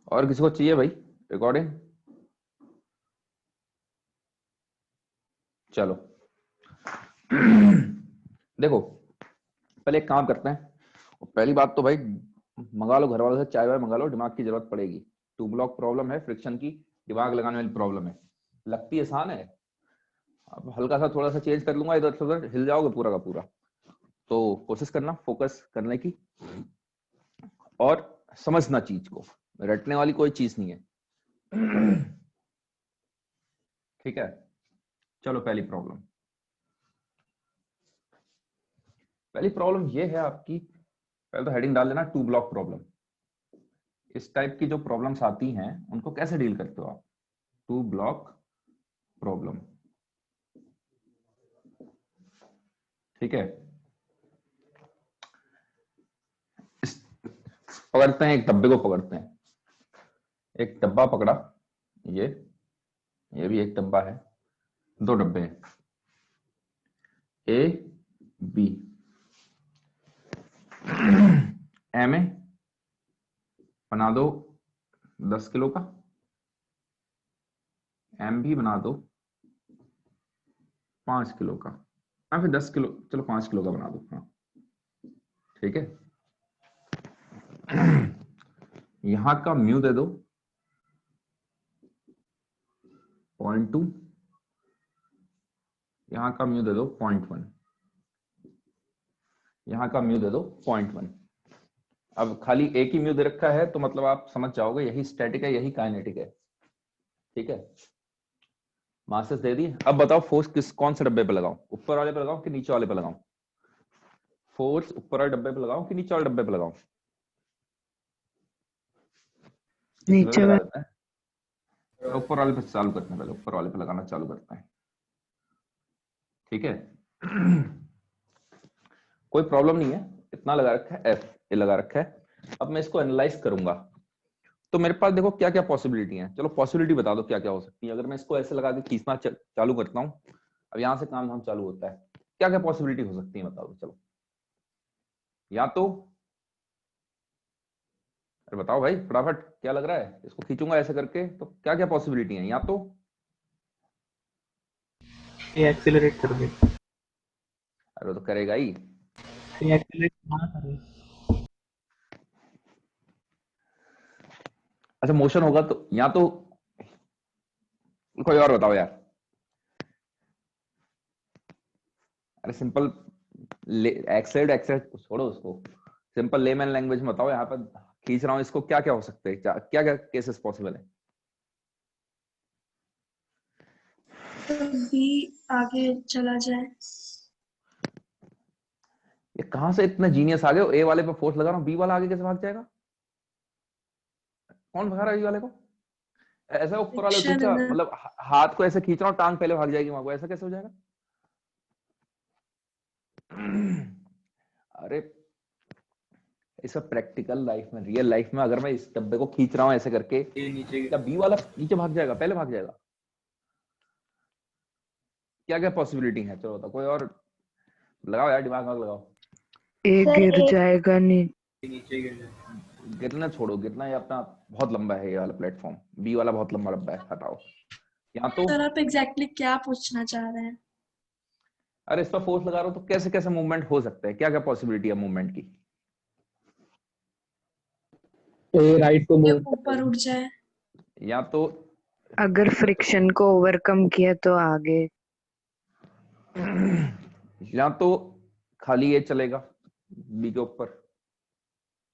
और किसी को चाहिए भाई रिकॉर्डिंग? चलो देखो, पहले एक काम करते हैं। पहली बात तो भाई, मंगा लो घर वालों से चाय वाय मंगा लो, दिमाग की जरूरत पड़ेगी। टू ब्लॉक प्रॉब्लम है, फ्रिक्शन की दिमाग लगाने वाली प्रॉब्लम है। लगती आसान है, अब हल्का सा थोड़ा सा चेंज कर लूंगा, इधर से उधर हिल जाओगे पूरा का पूरा। तो कोशिश करना फोकस करने की, और समझना चीज को, रटने वाली कोई चीज नहीं है। ठीक है, चलो पहली प्रॉब्लम ये है आपकी। पहले तो हेडिंग डाल लेना, टू ब्लॉक प्रॉब्लम। इस टाइप की जो प्रॉब्लम्स आती हैं उनको कैसे डील करते हो आप? Two block problem. ठीक है, इस पकड़ते हैं, एक डब्बे को पकड़ते हैं। एक डब्बा पकड़ा, ये ये भी एक डब्बा है, दो डब्बे हैं, ए बी। एम ए बना दो 10 किलो का, एम भी बना दो 5 किलो का। हाँ फिर 10 किलो, चलो 5 किलो का बना दो। हाँ ठीक है। यहां का म्यू दे दो 0.2, यहां का म्यू दे दो 0.1, यहां का म्यू दे दो 0.1। अब खाली एक ही म्यू दे रखा है तो मतलब आप समझ जाओगे यही स्टैटिक है, यही काइनेटिक है। ठीक है, मासेस दे दी। अब बताओ फोर्स कौन से डब्बे पे लगाऊं, ऊपर वाले पे लगाऊं कि नीचे वाले पे लगाऊं? फोर्स ऊपर वाले डब्बे पे लगाऊं कि नीचे वाले डब्बे पे लगाऊं? किसी पे भी नीचे लगा में। देते हैं। तो ऊपर वाले पे चालू करते हैं, पहले ऊपर वाले पे लगाना चालू करते हैं। ठीक है। कोई प्रॉब्लम नहीं है, इतना लगा रखा है, एफ ये लगा रखा है। अब मैं इसको एनालाइज करूंगा तो मेरे पास देखो क्या क्या पॉसिबिलिटी है। चलो पॉसिबिलिटी बता दो क्या क्या हो सकती है। अगर मैं इसको ऐसे लगा के खींचना चालू करता हूँ, अब यहां से काम धाम चालू होता है, क्या क्या पॉसिबिलिटी हो सकती है बताओ। चलो, या तो, अरे बताओ भाई फटाफट, क्या लग रहा है? इसको खींचूंगा ऐसे करके तो क्या क्या पॉसिबिलिटी है? या तो ये एक्सेलरेट कर दे। अरे वो तो करेगा ही। ये एक्सेलरेट ना करे। अच्छा मोशन होगा तो, या तो कोई और बताओ यार। अरे सिंपल, एक्सेड एक्सेड छोड़ो उसको, सिंपल लेमैन लैंग्वेज में बताओ। यहाँ पर खींच रहा हूँ इसको, क्या क्या हो सकते हैं, क्या क्या केसेस पॉसिबल है? भी आगे चला जाए। ये कहां से इतने जीनियस आ गए? ए वाले पे फोर्स लगा रहा हूँ, बी वाला आगे कैसे भाग जाएगा? कौन भगा रहा है बी वाले को? ऐसा ऊपर वाले को फ्रिक्शन है खींचा, ना। मतलब हाथ को ऐसे खींच रहा हूँ, टांग पहले भाग जाएगी वहां को, ऐसा कैसे हो जाएगा? अरे इस प्रैक्टिकल लाइफ में, रियल लाइफ में अगर मैं इस डब्बे को खींच रहा हूँ ऐसे करके, ये नीचे क्या बी वाला नीचे भाग जाएगा, पहले भाग जाएगा? क्या क्या पॉसिबिलिटी है? चलो बताओ, कोई और लगाओ यार, दिमाग मत लगाओ। एक सर गिर एक जाएगा नहीं। नीचे गिर जाए। गिरना छोड़ो, गिरना ये अपना बहुत लंबा है, ये वाला प्लेटफॉर्म बी वाला बहुत लंबा लंबा है, हटाओ। या तो, सर आप एग्जैक्टली क्या पूछना चाह रहे हैं? अरे इस पर फोर्स लगा रहा हो तो कैसे कैसे मूवमेंट हो सकते हैं, क्या क्या पॉसिबिलिटी है मूवमेंट की? ये राइट को ये मूव ऊपर करेगा। उठ जाए। या तो अगर फ्रिक्शन को ओवरकम किया तो आगे। या तो खाली ये चलेगा बी के ऊपर।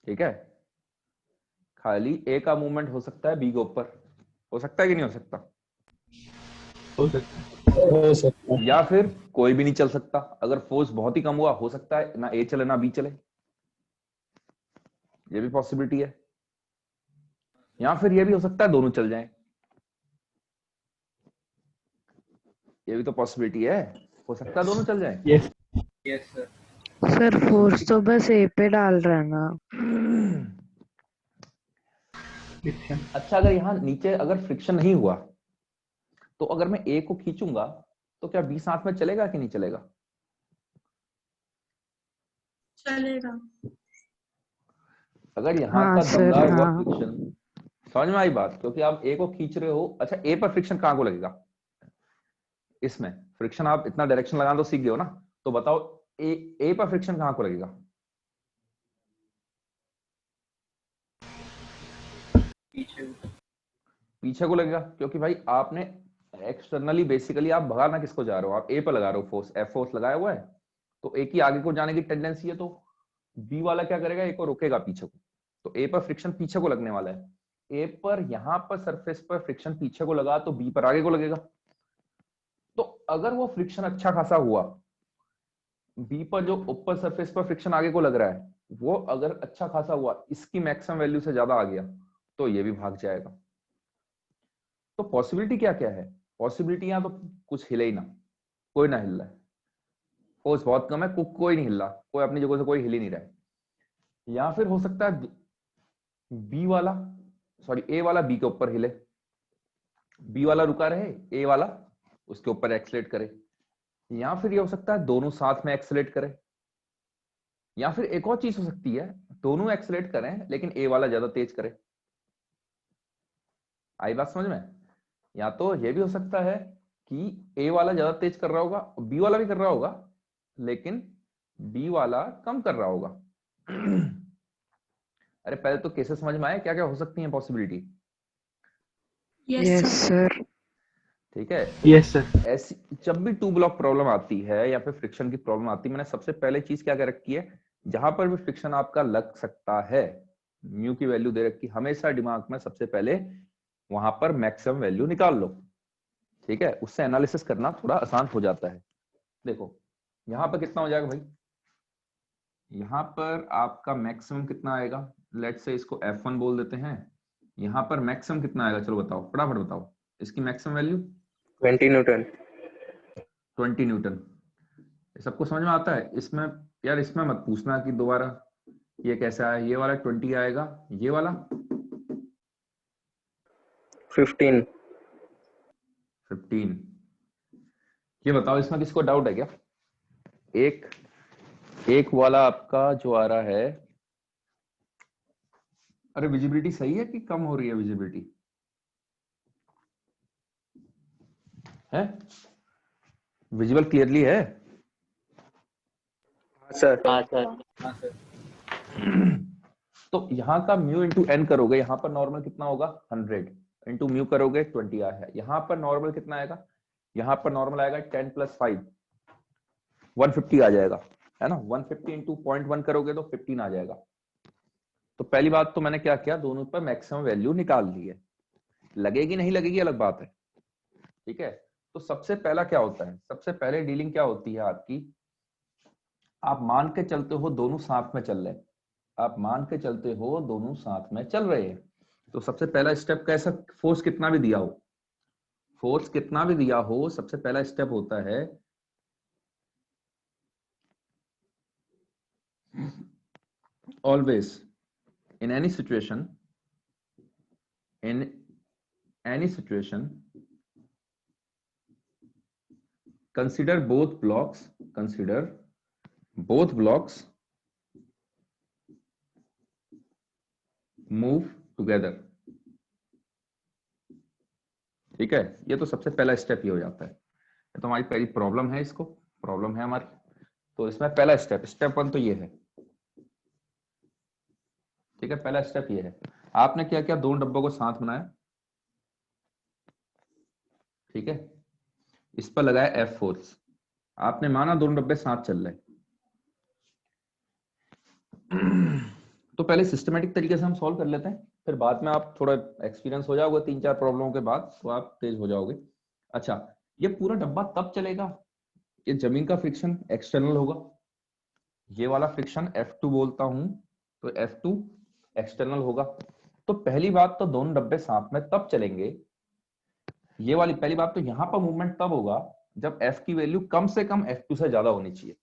ठीक है, खाली ए का मूवमेंट हो सकता है बी के ऊपर, हो सकता है कि नहीं हो सकता? हो सकता है। हो सकता है। या फिर कोई भी नहीं चल सकता, अगर फोर्स बहुत ही कम हुआ हो सकता है ना ए चले ना बी चले, ये भी पॉसिबिलिटी है। या फिर ये भी हो सकता है दोनों चल जाएं, ये भी तो पॉसिबिलिटी है, हो सकता है दोनों चल जाएं। Yes. Yes sir. Sir force ठीक तो बस ए पे डाल रहा है ना। है। फ्रिक्शन। अच्छा अगर यहां नीचे अगर फ्रिक्शन नहीं हुआ, तो अगर मैं ए को खींचूंगा तो क्या बी साथ में चलेगा कि नहीं चलेगा? चलेगा। अगर यहां हाँ का सर दमदार हुआ हाँ। फ्रिक्शन, समझ में आई बात? क्योंकि आप ए को खींच रहे हो। अच्छा, ए पर फ्रिक्शन कहां को लगेगा? इसमें फ्रिक्शन आप इतना डायरेक्शन लगाना तो सीख गए हो ना, तो बताओ ए पर फ्रिक्शन कहां को लगेगा? पीछे को लगेगा, क्योंकि भाई आपने एक्सटर्नली बेसिकली आप भगाना किसको जा रहे हो? आप ए पर लगा रहे हो फोर्स, एफ फोर्स लगाया हुआ है, तो ए की आगे को जाने की टेंडेंसी है, तो बी वाला क्या करेगा? ए को रोकेगा पीछे को। तो ए पर फ्रिक्शन पीछे को लगने वाला है। ए पर यहां पर सरफेस पर फ्रिक्शन पीछे को लगा तो बी पर आगे को लगेगा। तो अगर वो फ्रिक्शन अच्छा खासा हुआ, बी पर जो ऊपर सरफेस पर फ्रिक्शन आगे को लग रहा है वो अगर अच्छा खासा हुआ, इसकी मैक्सिमम वैल्यू से ज्यादा आ गया, तो ये भी भाग जाएगा। तो पॉसिबिलिटी क्या क्या है? पॉसिबिलिटी यहां तो कुछ हिले ही ना, कोई ना हिल रहा है, फोर्स बहुत कम है, कोई नहीं हिल रहा, कोई अपनी जगह से कोई हिल ही नहीं रहा है। या फिर हो सकता है बी वाला, सॉरी ए वाला बी के ऊपर हिले, बी वाला रुका रहे, ए वाला उसके ऊपर एक्सलेट करे। या फिर ये हो सकता है दोनों साथ में एक्सलेट करें। या फिर एक और चीज हो सकती है, दोनों एक्सलेट करें लेकिन ए वाला ज्यादा तेज करे। आई बात समझ में? या तो ये भी हो सकता है कि ए वाला ज्यादा तेज कर रहा होगा, बी वाला भी कर रहा होगा, लेकिन बी वाला कम कर रहा होगा। अरे पहले तो केसेस समझ में आए क्या क्या हो सकती है possibility? Yes yes sir. Sir. ठीक है। Yes sir. ऐसी जब भी टू ब्लॉक प्रॉब्लम आती है या फिर फ्रिक्शन की प्रॉब्लम आती है, मैंने सबसे पहले चीज क्या कर रखी है, जहां पर भी फ्रिक्शन आपका लग सकता है, म्यू की वैल्यू दे रखी, हमेशा दिमाग में सबसे पहले वहां पर मैक्सिमम वैल्यू निकाल लो। ठीक है, उससे एनालिसिस करना थोड़ा आसान हो जाता है। देखो यहां पर कितना हो जाएगा भाई, यहां पर आपका मैक्सिमम कितना आएगा, लेट्स से इसको F1 बोल देते हैं। यहां पर मैक्सिमम कितना आएगा, चलो बताओ, फटाफट बताओ इसकी मैक्सिमम वैल्यू। 20 न्यूटन। 20 न्यूटन। सबको समझ में आता है? इसमें यार इसमें मत पूछना कि दोबारा ये कैसा है, ये वाला 20 आएगा, ये वाला 15। 15। ये बताओ इसमें किसको डाउट है क्या? एक वाला आपका जो आ रहा है, अरे विजिबिलिटी सही है कि कम हो रही है विजिबिलिटी? है विजिबल क्लियरली है? सर। हाँ सर। तो यहाँ का म्यू इंटू एन करोगे, यहाँ पर नॉर्मल कितना होगा 100 इंटू म्यू करोगे 20 आ है। यहाँ पर नॉर्मल कितना आएगा, यहाँ पर नॉर्मल आएगा 10 + 5 150 आ जाएगा, है ना। 150 इंटू 0.1 करोगे तो 15 आ जाएगा। तो पहली बात तो मैंने क्या किया, दोनों पर मैक्सिमम वैल्यू निकाल ली है। लगेगी नहीं लगेगी अलग बात है, ठीक है। तो सबसे पहला क्या होता है, सबसे पहले डीलिंग क्या होती है आपकी, आप मान के चलते हो दोनों साथ में चल रहे हैं, आप मान के चलते हो दोनों साथ में चल रहे हैं। तो सबसे पहला स्टेप कैसा, फोर्स कितना भी दिया हो, फोर्स कितना भी दिया हो, सबसे पहला स्टेप होता है always in any situation, consider both blocks move together। ठीक है, ये तो सबसे पहला स्टेप ये हो जाता है। ये तो हमारी पहली प्रॉब्लम है, इसको प्रॉब्लम है हमारी। तो इसमें पहला स्टेप 1 तो ये है, ठीक है। पहला स्टेप ये है, आपने क्या किया, दोनों डब्बों को साथ बनाया, ठीक है। इस पर लगाया एफ फोर्स, आपने माना दोनों डब्बे साथ चल रहे। तो पहले सिस्टमेटिक तरीके से हम सॉल्व कर लेते हैं, फिर बाद में आप थोड़ा एक्सपीरियंस हो जाओगे 3-4 प्रॉब्लमों के बाद, तो आप तेज हो जाओगे। अच्छा, ये पूरा डब्बा तब चलेगा, ये जमीन का फ्रिक्शन एक्सटर्नल होगा, ये वाला फ्रिक्शन F2 बोलता हूं, तो F2 एक्सटर्नल होगा। तो पहली बात तो दोनों डब्बे साथ में तब चलेंगे, ये वाली पहली बात तो यहां पर मूवमेंट तब होगा जब F की वैल्यू कम से कम F2 से ज्यादा होनी चाहिए।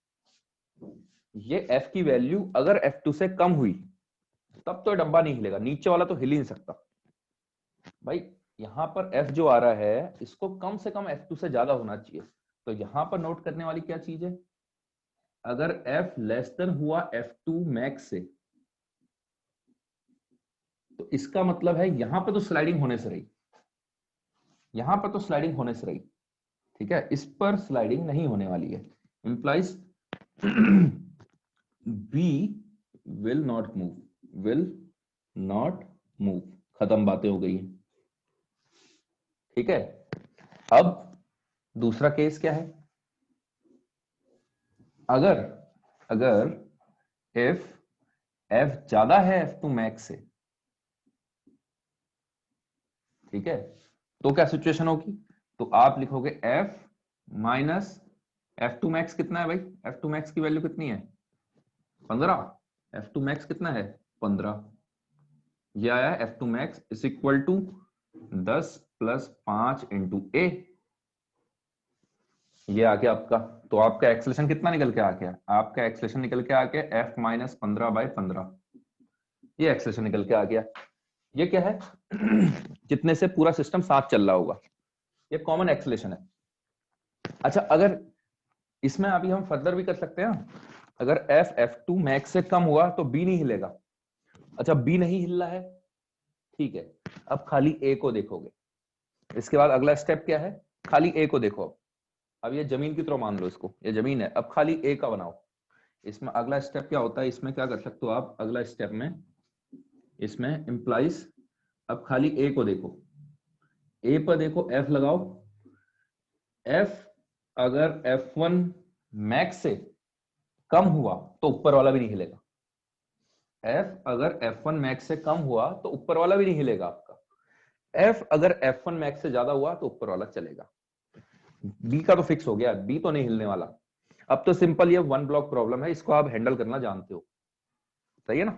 ये F की वैल्यू अगर F2 से कम हुई तब तो डब्बा नहीं हिलेगा, नीचे वाला तो हिल ही नहीं सकता भाई। यहां पर F जो आ रहा है इसको कम से कम F2 से ज्यादा होना चाहिए। तो यहां पर नोट करने वाली क्या चीज है, अगर F लेस देन हुआ F2 मैक्स से, तो इसका मतलब है यहां पे तो स्लाइडिंग होने से रही, यहां पर तो स्लाइडिंग होने से रही, ठीक है, इस पर स्लाइडिंग नहीं होने वाली है, implies B will not move, will not move, खत्म, बातें हो गई हैं, ठीक है। अब दूसरा केस क्या है, अगर अगर इफ एफ ज्यादा है F2 मैक्स से, ठीक है, तो क्या सिचुएशन होगी, तो आप लिखोगे F माइनस F2 मैक्स कितना है भाई, F2 मैक्स की वैल्यू कितनी है 15, F2 मैक्स कितना है 15, ये आया F2 max is equal to 10 plus 5 into A, ये आ गया आपका। तो आपका एक्सेलेरेशन कितना निकल के आ गया, आपका एक्सेलेरेशन निकल के आ गया F माइनस 15/15, ये एक्सेलेरेशन निकल के आ गया। ये क्या है जितने से पूरा सिस्टम साथ चल रहा होगा, ये कॉमन एक्सेलेरेशन है। अच्छा, अगर इसमें अभी हम फर्दर भी कर सकते हैं, अगर F2 मैक्स से कम हुआ तो B नहीं हिलेगा। अच्छा, B नहीं हिल रहा है, ठीक है, अब खाली A को देखोगे, इसके बाद अगला स्टेप क्या है, खाली A को देखो। अब ये जमीन की तरह मान लो इसको, ये जमीन है, अब खाली A का बनाओ। इसमें अगला स्टेप क्या होता है, इसमें क्या कर सकते हो आप, अगला स्टेप में इसमें इंप्लाइज, अब खाली A को देखो, A पर देखो, F लगाओ, F अगर F1 मैक्स से कम हुआ तो ऊपर वाला भी नहीं हिलेगा, F अगर F1 मैक्स से कम हुआ तो ऊपर वाला भी नहीं हिलेगा आपका, F अगर F1 मैक्स से ज्यादा हुआ तो ऊपर वाला चलेगा। B का तो फिक्स हो गया, B तो नहीं हिलने वाला। अब तो सिंपल ये वन ब्लॉक प्रॉब्लम है, इसको आप हैंडल करना जानते हो, सही है ना,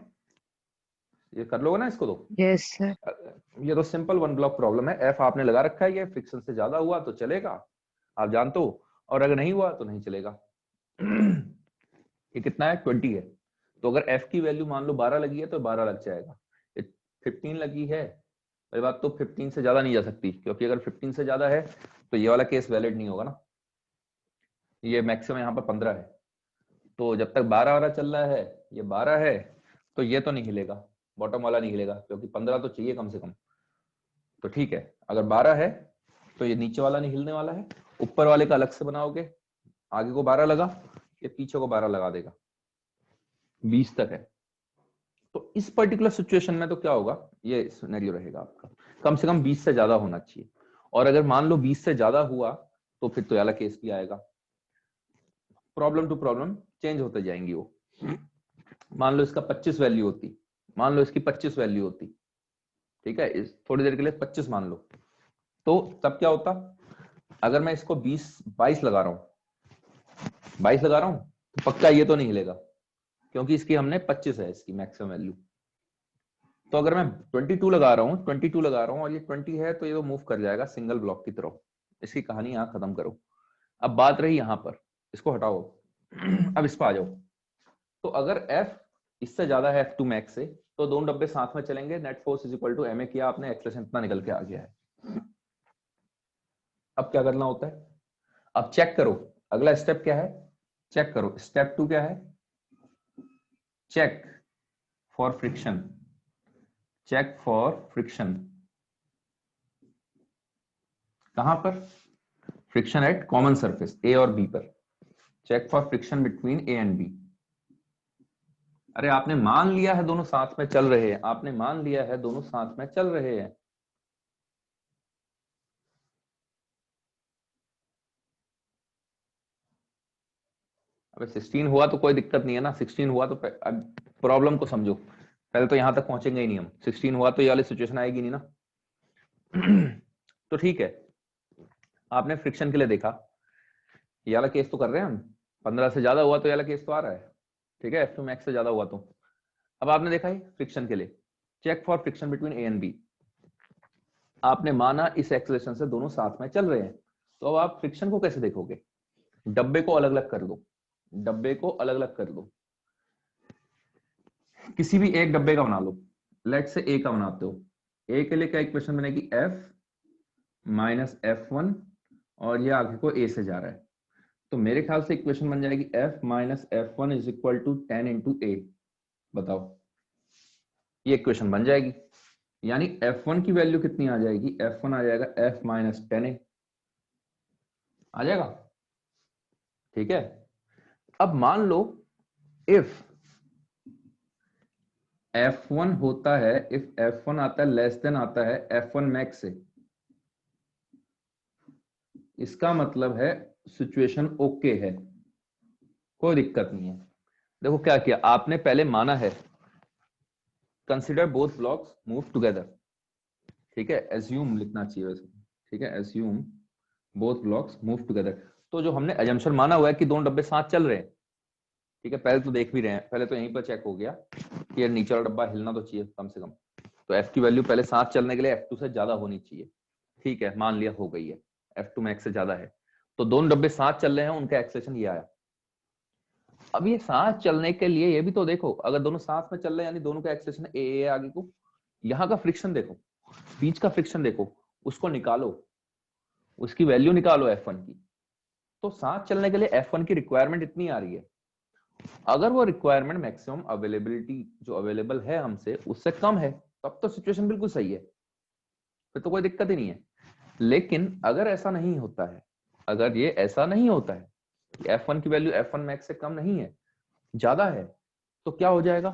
ये कर लोगे ना इसको तो। Yes sir. ये तो सिंपल वन ब्लॉक प्रॉब्लम है, F आपने लगा रखा है, ये फ्रिक्शन से ज्यादा हुआ तो चलेगा, आप जानते हो, और अगर नहीं हुआ तो नहीं चलेगा। ये कितना है 20 है, तो अगर F की वैल्यू मान लो 12 लगी है तो 12 लग जाएगा, 15 लगी है, मेरी बात तो 15 से ज्यादा नहीं जा सकती, क्योंकि अगर 15 से ज्यादा है तो ये वाला केस वैलिड नहीं होगा ना, ये मैक्सिमम यहाँ पर 15 है, तो जब तक 12 चल रहा है, ये 12 है, तो ये तो नहीं हिलेगा, बॉटम वाला नहीं हिलेगा, क्योंकि 15 तो चाहिए कम से कम, तो ठीक है, अगर 12 है तो ये नीचे वाला नहीं हिलने वाला है, ऊपर वाले का अलग से बनाओगे, आगे को 12 लगा, ये पीछे को 12 लगा देगा, 20 तक है। तो इस पर्टिकुलर सिचुएशन में तो क्या होगा, ये सिनेरियो रहेगा आपका, कम से कम 20 से ज्यादा होना चाहिए, और अगर मान लो 20 से ज्यादा हुआ तो फिर तो वाला केस भी आएगा, प्रॉब्लम टू प्रॉब्लम चेंज होते जाएंगी वो। मान लो इसका 25 वैल्यू होती, मान लो इसकी 25 वैल्यू होती, ठीक है, इस थोड़ी देर के लिए 25 मान लो, तो तब क्या होता, अगर मैं इसको 22 लगा रहा हूं, 22 लगा रहा हूं, तो पक्का ये तो नहीं हिलेगा, क्योंकि इसकी हमने 25 है इसकी मैक्सिमम वैल्यू। तो अगर मैं 22 लगा रहा हूं, 22 लगा रहा हूं और ये 20 है, तो ये तो मूव कर जाएगा सिंगल ब्लॉक की तरफ, इसकी कहानी यहां खत्म करो। अब बात रही यहां पर, इसको हटाओ, अब इस पर आ जाओ। तो अगर F इससे ज्यादा है F2 मैक्स से, तो दोनों डब्बे साथ में चलेंगे, net force is equal to ma किया आपने, एक्सेलरेशन इतना निकल के आ गया है। अब क्या करना होता है, अब चेक करो, अगला स्टेप क्या है, चेक करो, स्टेप 2 क्या है, check for friction, check for friction, कहां पर, friction at common surface A और B पर, check for friction between A and B। अरे आपने मान लिया है दोनों साथ में चल रहे हैं, आपने मान लिया है दोनों साथ में चल रहे हैं, अबे 16 हुआ तो कोई दिक्कत नहीं है ना, 16 हुआ तो प्रॉब्लम को समझो, पहले तो यहां तक पहुंचेंगे ही नहीं हम, 16 हुआ तो ये वाली सिचुएशन आएगी नहीं ना। तो ठीक है, आपने फ्रिक्शन के लिए देखा, ये वाला केस तो कर रहे हैं हम, 15 से ज्यादा हुआ तो ये वाला केस तो आ रहा है, ठीक है, F2 मैक्स से ज्यादा हुआ तो। अब आपने देखा ही फ्रिक्शन के लिए, check for friction between A and B, आपने माना इस एक्सेलरेशन से दोनों साथ में चल रहे हैं, तो अब आप फ्रिक्शन को कैसे देखोगे, डब्बे को अलग अलग कर दो, डब्बे को अलग अलग कर दो, किसी भी एक डब्बे का बना लो, लेट से A का बनाते हो, A के लिए क्या इक्वेशन बनेगी, F माइनस F1, और ये आगे को A से जा रहा है, तो मेरे ख्याल से इक्वेशन बन जाएगी F minus F1 is equal to 10 into A, बताओ, ये इक्वेशन बन जाएगी। यानी F1 की वैल्यू कितनी आ जाएगी, F1 आ जाएगा F माइनस 10A आ जाएगा। ठीक है, अब मान लो इफ F1 होता है, इफ F1 आता है लेस देन आता है F1 मैक्स से, इसका मतलब है सिचुएशन ओके है, कोई दिक्कत नहीं है। देखो क्या किया आपने, पहले माना है consider both blocks move together, ठीक है, एज्यूम लिखना चाहिए वैसे, ठीक है, assume both blocks move together. तो जो हमने अजम्पशन माना हुआ है कि दोनों डब्बे साथ चल रहे हैं, ठीक है, पहले तो देख भी रहे हैं, पहले तो यहीं पर चेक हो गया कि यार नीचे वाला डब्बा हिलना तो चाहिए कम से कम, तो एफ की वैल्यू पहले साथ चलने के लिए F2 से ज्यादा होनी चाहिए। ठीक है, मान लिया हो गई है, F2 मैक्स से ज्यादा है, तो दोनों डब्बे साथ चल रहे हैं, उनका एक्सेलेरेशन ये आया। अब ये साथ चलने के लिए ये भी तो देखो, अगर दोनों साथ में चल रहे हैं यानी दोनों का एक्सेलेरेशन ए आगे को, यहाँ का फ्रिक्शन देखो, बीच का फ्रिक्शन देखो, उसको निकालो, उसकी वैल्यू निकालो F1 की। तो साथ चलने के लिए F1 की रिक्वायरमेंट इतनी आ रही है, अगर वो रिक्वायरमेंट मैक्सिमम अवेलेबिलिटी जो अवेलेबल है हमसे उससे कम है, तब तो सिचुएशन बिल्कुल सही है, फिर तो कोई दिक्कत ही नहीं है। लेकिन अगर ऐसा नहीं होता है, अगर ये ऐसा नहीं होता है कि F1 की वैल्यू F1 मैक्स से कम नहीं है, ज्यादा है, तो क्या हो जाएगा,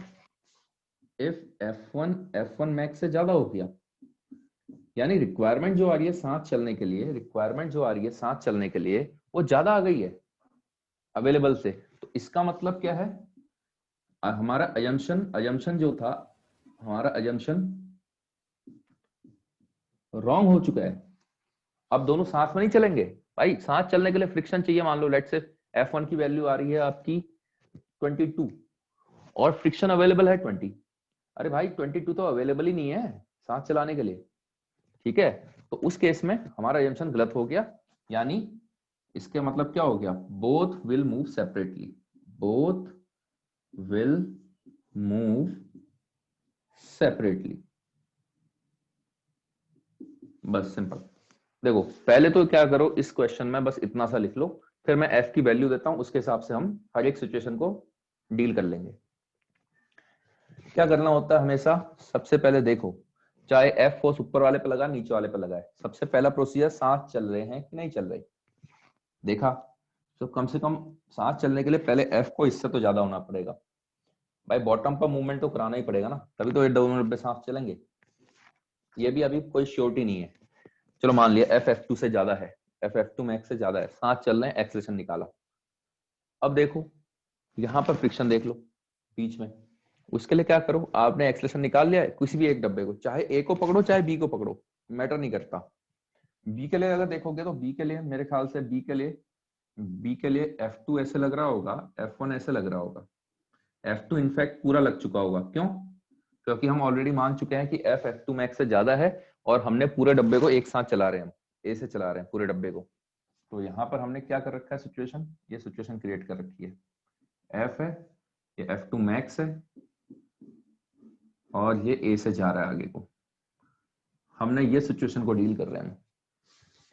इफ F1 मैक्स से ज्यादा हो गया, यानी रिक्वायरमेंट जो आ रही है साथ चलने के लिए, रिक्वायरमेंट जो आ रही है साथ चलने के लिए वो ज्यादा आ गई है अवेलेबल से, तो इसका मतलब क्या है, हमारा अजम्पशन जो था, हमारा अजम्पशन रॉन्ग हो चुका है। अब दोनों साथ में नहीं चलेंगे भाई, साथ चलने के लिए फ्रिक्शन चाहिए, मान लो लेट्स से F1 की वैल्यू आ रही है आपकी 22 और फ्रिक्शन अवेलेबल है 20, अरे भाई 22 तो अवेलेबल ही नहीं है साथ चलाने के लिए। ठीक है, तो उस केस में हमारा अजम्पशन गलत हो गया, यानी इसके मतलब क्या हो गया, both will move separately, both will move separately, बस सिंपल। देखो पहले तो क्या करो, इस क्वेश्चन में बस इतना सा लिख लो, फिर मैं F की वैल्यू देता हूं, उसके हिसाब से हम हर एक सिचुएशन को डील कर लेंगे। क्या करना होता है हमेशा, सबसे पहले देखो, चाहे F फोर्स ऊपर वाले पे लगा नीचे वाले पे लगा है, सबसे पहला प्रोसीजर साथ चल रहे हैं कि नहीं चल रहे, देखा, तो कम से कम साथ चलने के लिए पहले F को इससे तो ज्यादा होना पड़ेगा, भाई बॉटम पर मूवमेंट तो कराना ही पड़ेगा ना, तभी तो ये दोनों डब्बे साथ चलेंगे। ये भी अभी कोई श्योरिटी नहीं है, चलो मान लिया F2 से ज्यादा है, F2 मैक्स से ज्यादा है, साथ चल रहे हैं, एक्सेलेरेशन निकाला। अब देखो यहां पर फ्रिक्शन देख लो बीच में, उसके लिए क्या करो, आपने एक्सेलेरेशन निकाल लिया है किसी भी एक डब्बे को, चाहे ए को पकड़ो चाहे बी को पकड़ो, मैटर नहीं करता। बी के लिए अगर देखोगे तो बी के लिए मेरे ख्याल से बी के लिए F2 ऐसे लग रहा होगा, F1 ऐसे लग रहा होगा, F2 इनफैक्ट पूरा लग चुका होगा, क्यों, क्योंकि हम ऑलरेडी मान चुके हैं कि F2 मैक्स से ज्यादा है, और हमने पूरे डब्बे को एक साथ चला रहे हैं, हम ए से चला रहे हैं पूरे डब्बे को। तो यहाँ पर हमने क्या कर रखा है, सिचुएशन, ये सिचुएशन क्रिएट कर रखी है, F है, ये F2 मैक्स है, और ये ए से जा रहा है आगे को, हमने ये सिचुएशन को डील कर रहे हैं।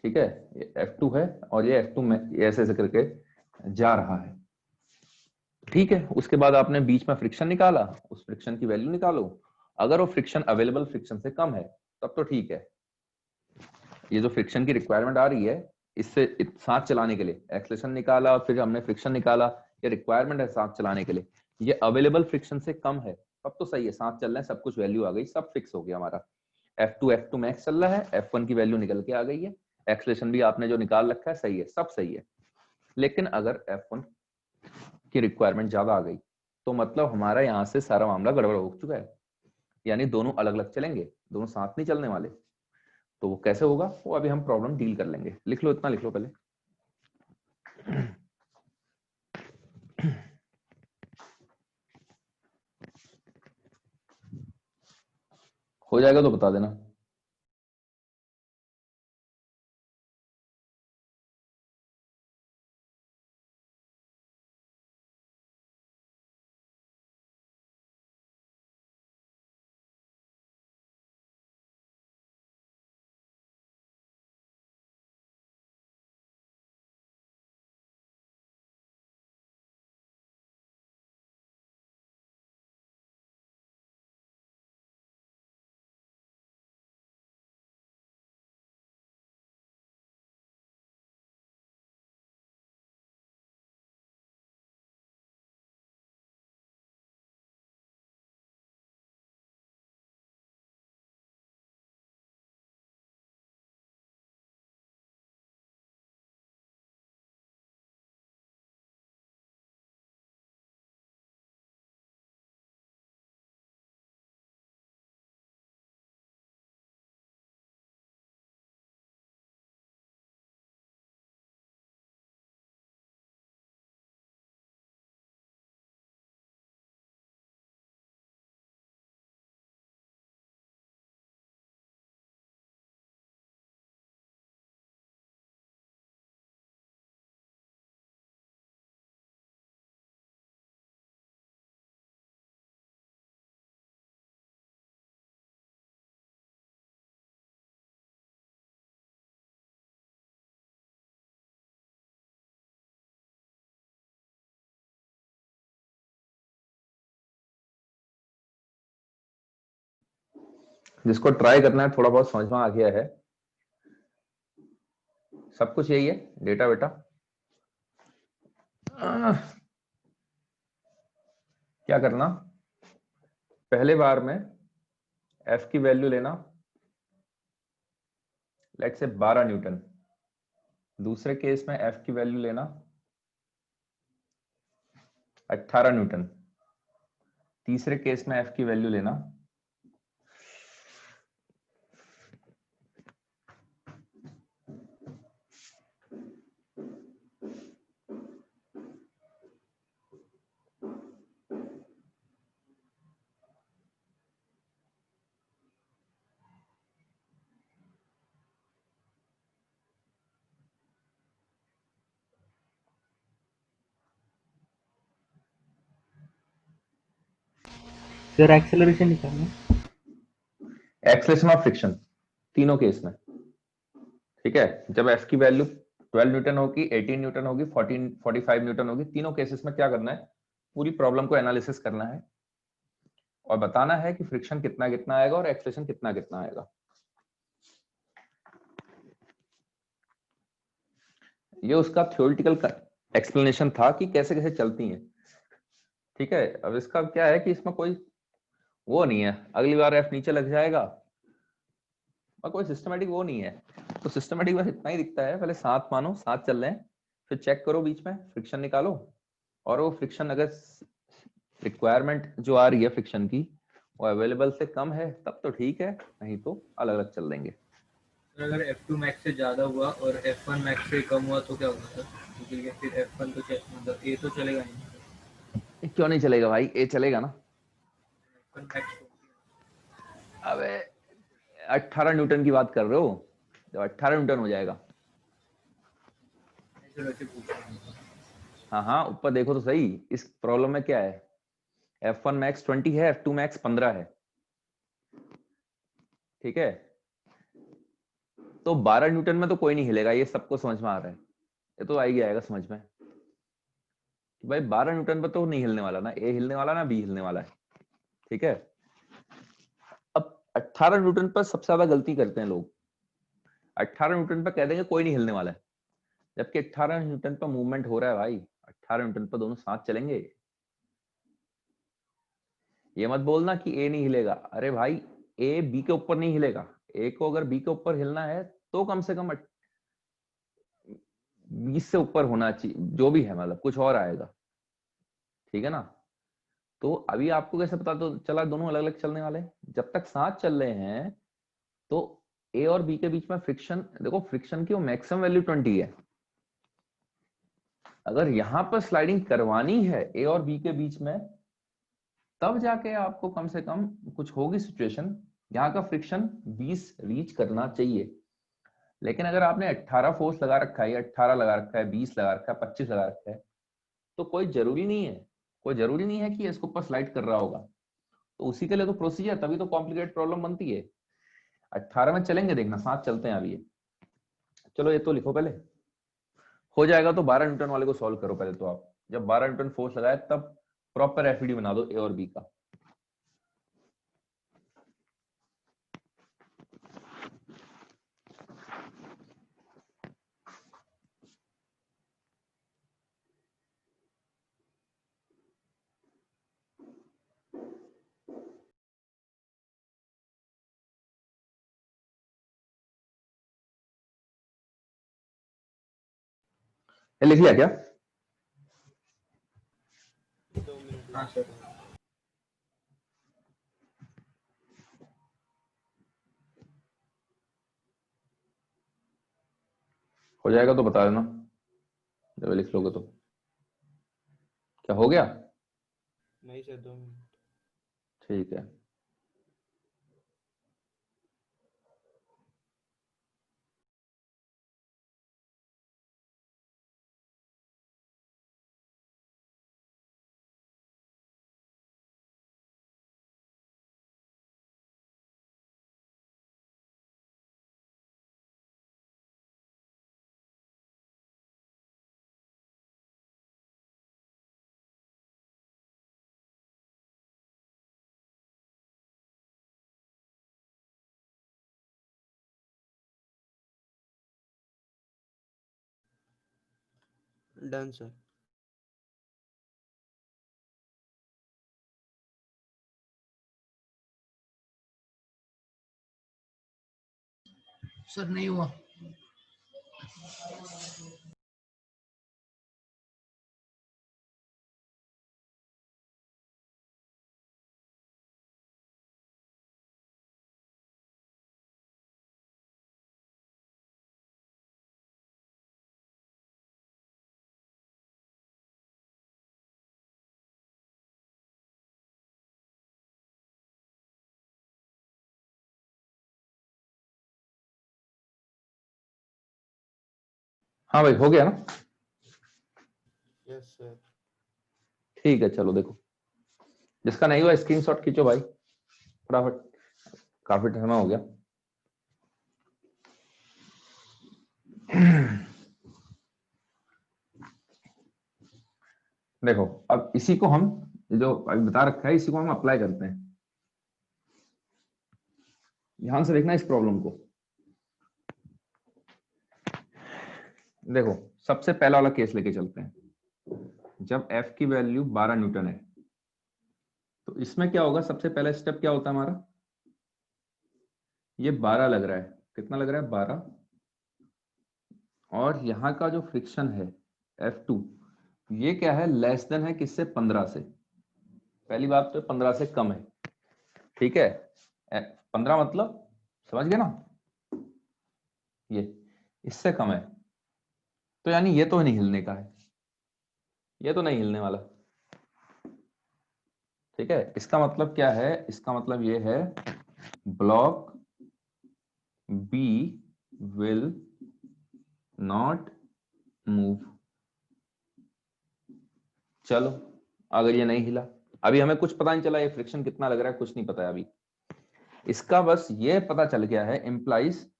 ठीक है, ये F2 है और ये F2 में ऐसे ऐसे करके जा रहा है। ठीक है, उसके बाद आपने बीच में फ्रिक्शन निकाला, उस फ्रिक्शन की वैल्यू निकालो, अगर वो फ्रिक्शन अवेलेबल फ्रिक्शन से कम है तब तो ठीक है, ये जो फ्रिक्शन की रिक्वायरमेंट आ रही है इससे साथ चलाने के लिए एक्सेलेरेशन निकाला, फिर हमने फ्रिक्शन निकाला, ये रिक्वायरमेंट है साथ चलाने के लिए, ये अवेलेबल फ्रिक्शन से कम है, तब तो सही है, साथ चल रहे हैं, सब कुछ वैल्यू आ गई, सब फिक्स हो गया हमारा, F2 मैक्स चल रहा है, F1 की वैल्यू निकल के आ गई है, एक्सेलेरेशन भी आपने जो निकाल रखा है सही है, सब सही है। लेकिन अगर F1 की रिक्वायरमेंट ज्यादा आ गई तो मतलब हमारा यहाँ से सारा मामला गड़बड़ हो चुका है, यानी दोनों अलग अलग चलेंगे, दोनों साथ नहीं चलने वाले। तो वो कैसे होगा, वो अभी हम प्रॉब्लम डील कर लेंगे, लिख लो इतना, लिख लो पहले। हो जाएगा तो बता देना। जिसको ट्राई करना है थोड़ा बहुत समझ में आ गया है, सब कुछ यही है डेटा बेटा। क्या करना, पहले बार में एफ की वैल्यू लेना लेट से 12 न्यूटन, दूसरे केस में एफ की वैल्यू लेना 18 न्यूटन, तीसरे केस में एफ की वैल्यू लेना सर एक्सेलरेशन निकालना। एक्सलेशन ऑफ फ्रिक्शन तीनों केस में, ठीक है। जब एफ की वैल्यू 12 न्यूटन होगी, 18 न्यूटन होगी, 14 45 न्यूटन होगी, तीनों केसेस में क्या करना है, पूरी प्रॉब्लम को एनालिसिस करना है और बताना है कि फ्रिक्शन कितना कितना आएगा और एक्सलेशन कितना कितना आएगा। ये उसका थ्योरेटिकल एक्सप्लेनेशन था कि कैसे कैसे चलती हैं, ठीक है। अब इसका क्या है कि इसमें कोई वो नहीं है, अगली बार एफ नीचे लग जाएगा और कोई सिस्टमेटिक वो नहीं है। तो सिस्टमेटिक बस इतना ही दिखता है, पहले साथ मानो, साथ चल रहे हैं, फिर चेक करो बीच में फ्रिक्शन निकालो, और वो फ्रिक्शन अगर रिक्वायरमेंट जो आ रही है फ्रिक्शन की वो अवेलेबल से कम है तब तो ठीक है, नहीं तो अलग अलग चल देंगे। अगर F2 मैक्स से ज़्यादा हुआ और F1 मैक्स से कम हुआ तो क्या होगा सर? क्योंकि फिर F1 तो मतलब A तो चलेगा नहीं। क्यों नहीं चलेगा भाई, ए चलेगा ना। F1 मैक्स अबे 18 न्यूटन की बात कर रहे हो, जब 18 न्यूटन हो जाएगा, ऐसे वैसे पूछ रहा हूँ। हाँ हाँ ऊपर देखो तो सही, इस प्रॉब्लम में क्या है, F1 मैक्स 20 है, F2 मैक्स 15 है, ठीक है। तो 12 न्यूटन में तो कोई नहीं हिलेगा, ये सबको समझ में आ रहा है, ये तो आ ही आएगा समझ में कि भाई 12 न्यूटन पर तो नहीं हिलने वाला ना, ए हिलने वाला ना बी हिलने वाला है, ठीक है। अब 18 न्यूटन पर सबसे ज्यादा गलती करते हैं लोग, 18 न्यूटन पर कह देंगे कोई नहीं हिलने वाला है, जबकि 18 न्यूटन पर मूवमेंट हो रहा है भाई, 18 न्यूटन पर दोनों साथ चलेंगे। ये मत बोलना कि ए नहीं हिलेगा, अरे भाई ए बी के ऊपर नहीं हिलेगा, ए को अगर बी के ऊपर हिलना है तो कम से कम 20 से ऊपर होना चाहिए, जो भी है मतलब कुछ और आएगा, ठीक है ना। तो अभी आपको कैसे पता तो चला दोनों अलग अलग चलने वाले हैं? जब तक साथ चल रहे हैं तो ए और बी के बीच में फ्रिक्शन, देखो फ्रिक्शन की वो मैक्सिमम वैल्यू 20 है, अगर यहां पर स्लाइडिंग करवानी है ए और बी के बीच में तब जाके आपको कम से कम कुछ होगी सिचुएशन, यहाँ का फ्रिक्शन 20 रीच करना चाहिए। लेकिन अगर आपने 18 फोर्स लगा रखा है, 18 लगा रखा है, 20 लगा रखा है, 25 लगा रखा है, तो कोई जरूरी नहीं है, कोई जरूरी नहीं है कि इसके ऊपर स्लाइड कर रहा होगा। तो उसी के लिए तो प्रोसीजर, तभी तो कॉम्प्लिकेटेड प्रॉब्लम बनती है। 18 में चलेंगे, देखना साथ चलते हैं अभी ये। चलो ये तो लिखो पहले, हो जाएगा तो 12 न्यूटन वाले को सॉल्व करो पहले, तो आप जब 12 न्यूटन फोर्स लगाए तब प्रॉपर एफईडी बना दो ए और बी का। ये लिख लिया क्या? हाँ सर। हो जाएगा तो बता देना जब लिख लोगे तो। क्या हो गया? नहीं सर 2 मिनट। ठीक है। Done sir. सर नहीं हुआ। हाँ भाई, हो गया ना? Yes sir. ठीक है, चलो देखो, जिसका नहीं हुआ स्क्रीनशॉट खींचो भाई फटाफट, काफी समय हो गया। देखो, अब इसी को हम, जो अभी बता रखा है, इसी को हम अप्लाई करते हैं। ध्यान से देखना इस प्रॉब्लम को। देखो, सबसे पहला वाला केस लेके चलते हैं। जब F की वैल्यू 12 न्यूटन है, तो इसमें क्या होगा? सबसे पहला स्टेप क्या होता है हमारा? ये 12 लग रहा है, कितना लग रहा है? 12। और यहाँ का जो फ्रिक्शन है F2, ये क्या है? लेस देन है किससे? 15 से। पहली बात तो 15 से कम है, ठीक है? 15 मतलब समझ गए ना? ये इससे कम है, तो यानी ये तो नहीं हिलने का है, ये तो नहीं हिलने वाला, ठीक है? इसका मतलब क्या है? इसका मतलब ये है block B will not move. चलो, अगर ये नहीं हिला, अभी हमें कुछ पता नहीं चला ये फ्रिक्शन कितना लग रहा है, कुछ नहीं पता है अभी। इसका बस ये पता चल गया है, इंप्लाइज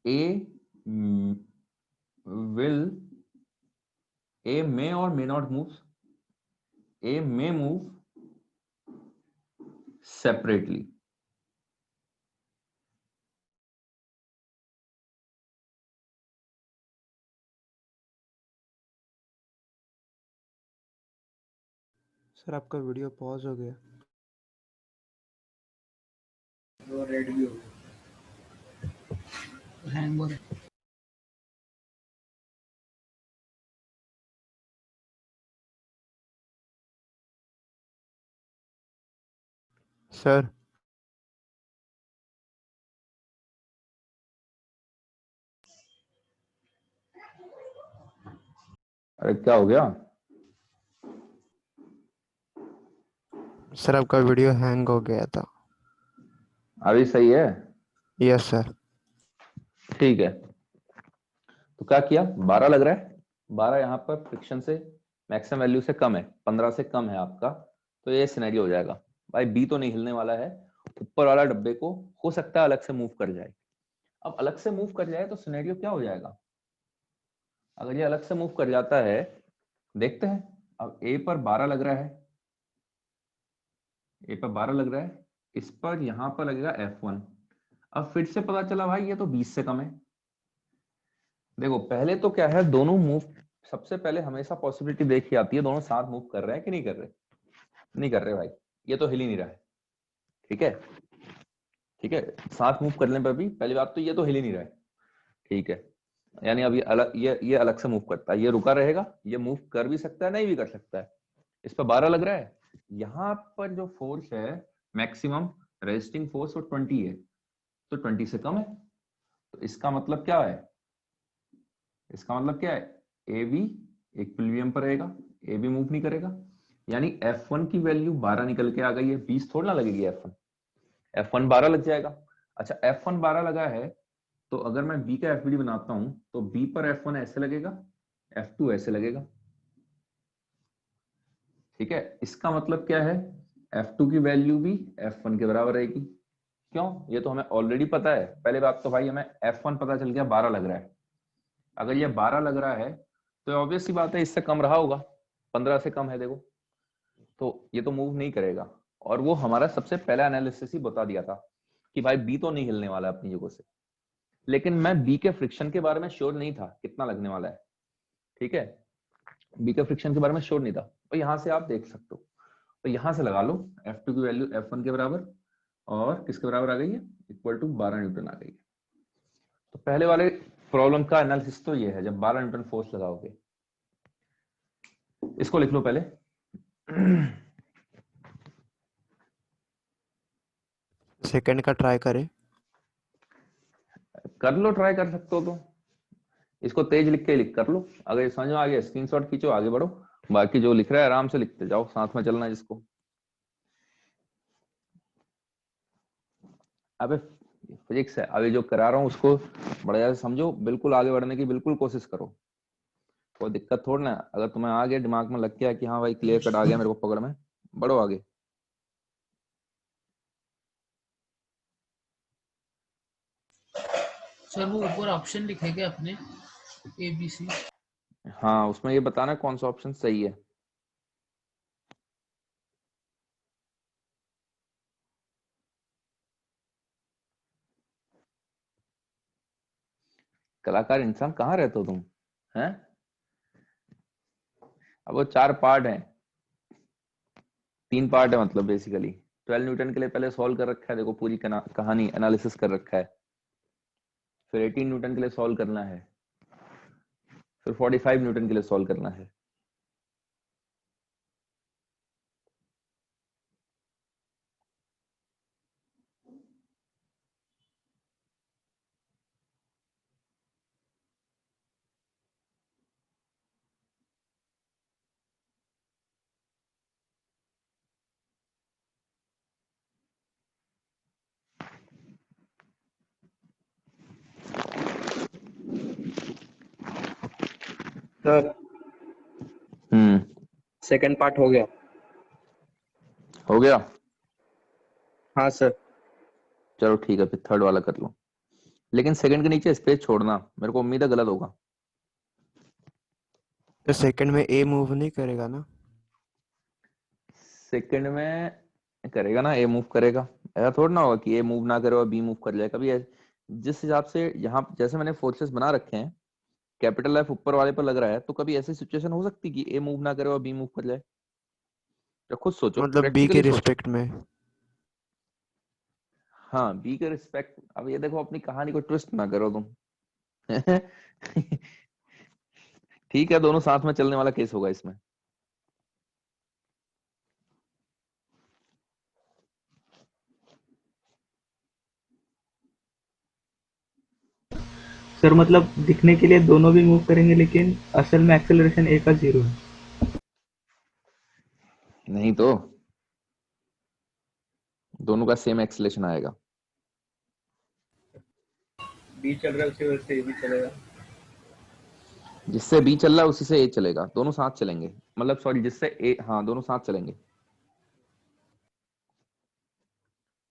ए विल, ए मे और may not move, A may move separately. Sir आपका वीडियो पॉज हो गया। वो रेड भी हो गया। हैंग हो रहा है। सर अरे क्या हो गया? सर आपका वीडियो हैंग हो गया था। अभी सही है? Yes sir. ठीक है, तो क्या किया? 12 लग रहा है, 12 यहाँ पर फ्रिक्शन से मैक्सिमम वैल्यू से कम है, 15 से कम है आपका, तो ये सिनेरियो हो जाएगा। भाई बी तो नहीं हिलने वाला है, ऊपर वाला डब्बे को हो सकता है अलग से मूव कर जाए। अब अलग से मूव कर जाए तो सिनेरियो क्या हो जाएगा? अगर ये अलग से मूव कर जाता है, देखते हैं। अब ए पर 12 लग रहा है, ए पर 12 लग रहा है, इस पर यहां पर लगेगा F1। अब फिर से पता चला भाई ये तो 20 से कम है। देखो, पहले तो क्या है, दोनों मूव, सबसे पहले हमेशा पॉसिबिलिटी देखी आती है दोनों साथ मूव कर रहे हैं कि नहीं कर रहे। नहीं कर रहे भाई, ये तो हिल ही नहीं रहा है, ठीक है? ठीक है, साथ मूव करने पर भी पहली बात तो ये तो हिल ही नहीं रहा है, ठीक है? यानी अब ये अलग, ये अलग से मूव करता है, ये रुका रहेगा, ये मूव कर भी सकता है, नहीं भी कर सकता है। इस पर 12 लग रहा है, यहाँ पर जो फोर्स है मैक्सिमम रेजिस्टिंग फोर्स वो 20 है, तो 20 से कम है। तो इसका मतलब क्या है? इसका मतलब क्या है? ए बी इक्विलिब्रियम पर रहेगा, ए बी मूव नहीं करेगा, यानी F1 की वैल्यू 12 निकल के आ गई है, 20 थोड़ा ना लगेगी F1, F1 12 लग जाएगा। अच्छा, F1 12 लगा है, तो अगर मैं B का FBD बनाता हूं तो B पर F1 ऐसे लगेगा, F2 ऐसे लगेगा, ठीक है? इसका मतलब क्या है? F2 की वैल्यू भी F1 के बराबर रहेगी। क्यों? ये तो हमें ऑलरेडी पता है। पहले बात तो भाई हमें F1 पता चल गया 12 लग रहा है, अगर ये 12 लग रहा है तो ऑब्वियस सी बात है इससे कम रहा होगा, 15 से कम है देखो, तो ये तो मूव नहीं करेगा। और वो हमारा सबसे पहला एनालिसिस ही बता दिया था कि भाई बी तो नहीं हिलने वाला अपनी जगह से। लेकिन मैं बी के फ्रिक्शन के बारे में श्योर नहीं था कितना लगने वाला है, ठीक है, बी का फ्रिक्शन के बारे में श्योर नहीं था, तो यहाँ से आप देख सकते हो, तो यहाँ से लगा लो F2 की वैल्यू F1 के बराबर और किसके बराबर आ गई है, इक्वल टू 12 न्यूटन आ गई है। तो पहले वाले प्रॉब्लम का एनालिसिस तो ये है, जब 12 न्यूटन फोर्स लगाओगे, इसको लिख लो पहले। सेकंड का ट्राई करें। कर लो, ट्राई कर सकते हो तो इसको तेज लिख के लिख कर लो, अगर ये समझ में आ गया स्क्रीनशॉट खींचो, आगे बढ़ो, बाकी जो लिख रहा है आराम से लिखते जाओ, साथ में चलना है जिसको। अबे फिजिक्स है, अभी जो करा रहा हूँ उसको बढ़िया से समझो, बिल्कुल आगे बढ़ने की बिल्कुल कोशिश करो, कोई दिक्कत थोड़ी ना। अगर तुम्हें आ गया दिमाग में लग गया कि हाँ भाई क्लियर कट आ गया मेरे को पकड़ में, बढ़ो आगे। सर वो ऊपर ऑप्शन लिखेंगे अपने ABC। हाँ, उसमें ये बताना कौन सा ऑप्शन सही है। कलाकार इंसान कहाँ रहते हो तुम, हैं? अब वो 4 पार्ट हैं, 3 पार्ट है मतलब बेसिकली। 12 न्यूटन के लिए पहले सॉल्व कर रखा है, देखो पूरी कहानी एनालिसिस कर रखा है, फिर 18 न्यूटन के लिए सॉल्व करना है, फिर 45 न्यूटन के लिए सॉल्व करना है। सर सेकंड पार्ट हो गया। हो गया, हाँ सर। चलो ठीक है, फिर थर्ड वाला कर लो, लेकिन सेकंड के नीचे स्पेस छोड़ना, मेरे को उम्मीद है गलत होगा। तो सेकंड में ए मूव नहीं करेगा ना? सेकंड में करेगा ना, ए मूव करेगा, ऐसा थोड़ा ना होगा कि ए मूव ना करे और बी मूव कर जाए कभी। जिस हिसाब से यहाँ जैसे मैंने फोर्सेस बना रखे हैं, कैपिटल एफ ऊपर वाले पर लग रहा है, तो कभी ऐसी सिचुएशन हो सकती कि ए मूव ना करे और बी मूव कर जाए? तो खुद सोचो, मतलब बी के प्रैक्टिकली सोचो। रिस्पेक्ट में। हाँ, बी के रिस्पेक्ट। अब ये देखो, अपनी कहानी को ट्विस्ट ना करो तुम। ठीक है, दोनों साथ में चलने वाला केस होगा इसमें। सर मतलब दिखने के लिए दोनों भी मूव करेंगे, लेकिन असल में एक्सेलरेशन ए का 0 है। नहीं तो दोनों का सेम एक्सेलेरेशन आएगा। बी चल रहा है उसी वजह से ए भी चलेगा। जिससे बी चल रहा है उसी से ए चलेगा, दोनों साथ चलेंगे, मतलब सॉरी जिससे ए, हाँ दोनों साथ चलेंगे।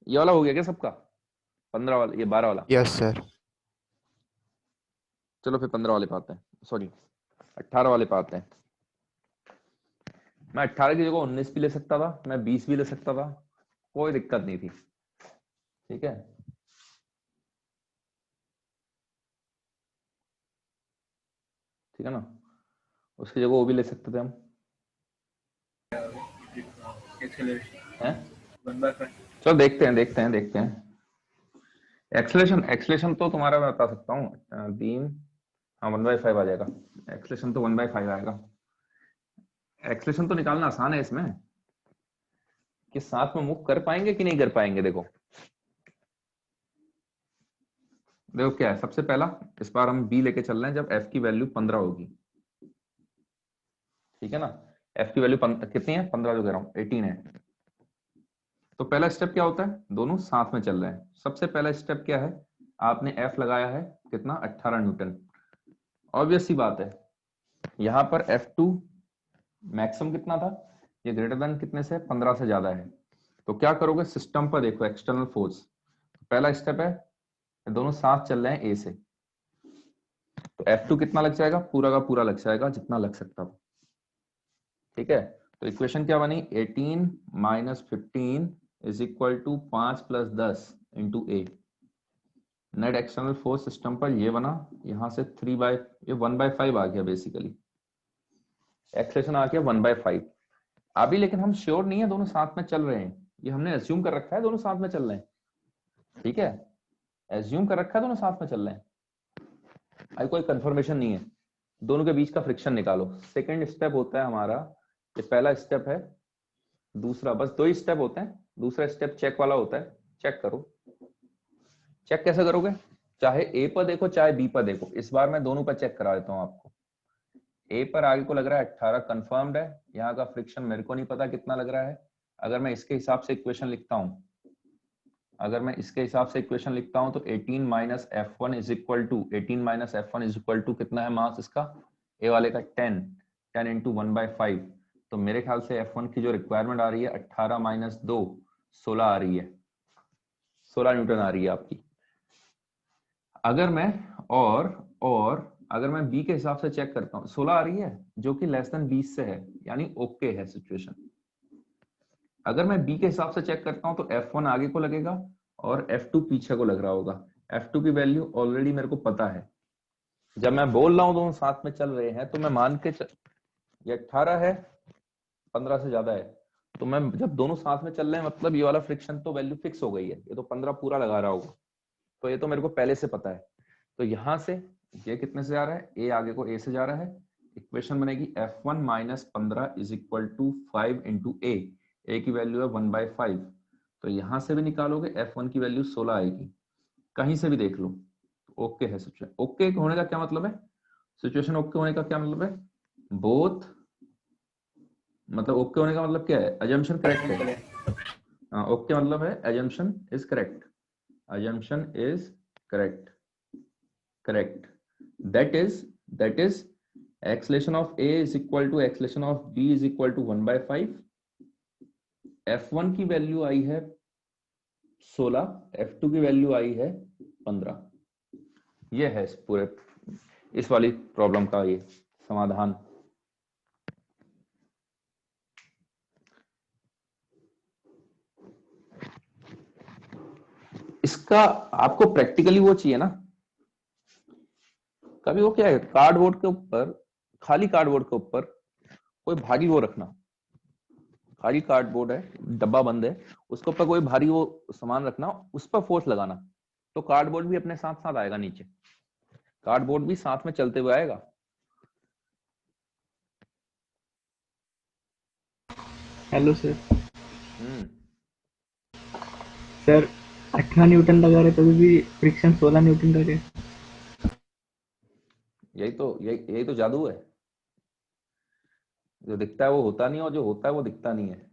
ये वाला हो गया क्या सबका? 15 वाला, ये 12 वाला। Yes sir. चलो फिर 15 वाले पे आते हैं, सॉरी 18 वाले पे आते हैं। मैं 18 की जगह 19 भी ले सकता था, मैं 20 भी ले सकता था, कोई दिक्कत नहीं थी। ठीक है, ठीक है ना, उसकी जगह वो भी ले सकते थे हम, एक्सेलरेशन हैं? 1/5। चलो देखते हैं। एक्सलेशन तो तुम्हारा मैं बता सकता हूँ, बीम, हाँ 1/5 आ जाएगा, एक्सलेशन तो 1/5 आएगा। एक्सलेशन तो निकालना आसान है इसमें, कि साथ में मूव कर पाएंगे कि नहीं कर पाएंगे। देखो क्या है, सबसे पहला इस बार हम बी लेके चल रहे हैं जब एफ की वैल्यू 15 होगी, ठीक है ना। एफ की वैल्यू कितनी है, 15 जो कह रहा हूँ 18 है। तो पहला स्टेप क्या होता है, दोनों साथ में चल रहे हैं। सबसे पहला स्टेप क्या है, आपने एफ लगाया है कितना, 18 न्यूटन। ऑब्वियस सी बात है, यहां पर F2 मैक्सिमम कितना था, ये ग्रेटर देन कितने से, 15 से ज्यादा है। तो क्या करोगे, सिस्टम पर देखो एक्सटर्नल फोर्स। पहला स्टेप है, दोनों साथ चल रहे हैं ए से, तो F2 कितना लग जाएगा, पूरा का पूरा लग जाएगा जितना लग सकता था। ठीक है, तो इक्वेशन क्या बनी, 18 minus 15 is equal to 5 plus 10 into A. Net external force system पर ये बना, यहां से 1/5 आ गया बेसिकली। एक्सेलेरेशन आ गया 1/5। अभी लेकिन हम श्योर नहीं है दोनों साथ में चल रहे हैं, ये हमने एज्यूम कर रखा है दोनों साथ में चल रहे हैं, ठीक है, एज्यूम कर रखा है दोनों साथ में चल रहे हैं, अभी कोई कंफर्मेशन नहीं है। दोनों के बीच का फ्रिक्शन निकालो। सेकंड स्टेप होता है हमारा, ये पहला स्टेप है, दूसरा, बस 2 ही स्टेप होते हैं। दूसरा स्टेप चेक वाला होता है, चेक करो। चेक कैसे करोगे, चाहे ए पर देखो चाहे बी पर देखो, इस बार मैं दोनों पर चेक करा देता हूं आपको। ए पर आगे को लग रहा है 18 कंफर्म्ड है, यहाँ का फ्रिक्शन मेरे को नहीं पता कितना लग रहा है। अगर मैं इसके हिसाब से इक्वेशन लिखता हूं, अगर मैं इसके हिसाब से इक्वेशन लिखता हूं तो 18 minus F1 is equal to, 18 minus F1 is equal to कितना है मास इसका, ए वाले का 10 इंटू 1/5। तो मेरे ख्याल से F1 की जो रिक्वायरमेंट आ रही है 18 माइनस 2 16 आ रही है, 16 न्यूटन आ रही है आपकी। अगर मैं और अगर मैं बी के हिसाब से चेक करता हूँ 16 आ रही है, जो कि लेस देन 20 से है, यानी ओके है सिचुएशन। अगर मैं बी के हिसाब से चेक करता हूं तो F1 आगे को लगेगा और F2 पीछे को लग रहा होगा। F2 की वैल्यू ऑलरेडी मेरे को पता है। जब मैं बोल रहा हूं दोनों साथ में चल रहे हैं तो मैं मान के ये 18 है, 15 से ज्यादा है, तो मैं जब दोनों साथ में चल रहे हैं मतलब ये वाला फ्रिक्शन तो वैल्यू फिक्स हो गई है, ये तो 15 पूरा लगा रहा होगा, तो ये तो मेरे को पहले से पता है। तो यहां से ये कितने से जा रहा है, ए आगे को ए से जा रहा है, इक्वेशन बनेगी F1 minus 15 is equal to 5 into A की वैल्यू है 1/5। तो यहां से भी निकालोगे F1 की वैल्यू 16 आएगी, कहीं से भी देख लो ओके है सिचुएशन। ओके होने का क्या मतलब है, सिचुएशन ओके होने का क्या मतलब है, बोथ, मतलब ओके होने का मतलब क्या है, अजम्पशन करेक्ट है। हाँ ओके मतलब है assumption is correct, assumption is correct, correct, that is acceleration of A is equal to acceleration of B is equal to 1/5। F1 की वैल्यू आई है 16, F2 की वैल्यू आई है 15। ये है इस पूरे इस वाली प्रॉब्लम का ये समाधान। इसका आपको प्रैक्टिकली वो चाहिए ना, कभी वो क्या है, कार्डबोर्ड के ऊपर, खाली कार्डबोर्ड के ऊपर कोई भारी वो रखना, खाली कार्डबोर्ड है, डब्बा बंद है, उसके ऊपर कोई भारी वो सामान रखना, उस पर फोर्स लगाना, तो कार्डबोर्ड भी अपने साथ साथ आएगा नीचे, कार्डबोर्ड भी साथ में चलते हुए आएगा। Hello sir. Hmm, sir 18 Newton लगा रहे तभी भी फ्रिक्शन 16 न्यूटन का है। यही तो जादू है, जो दिखता है वो होता नहीं और जो होता है वो दिखता नहीं है।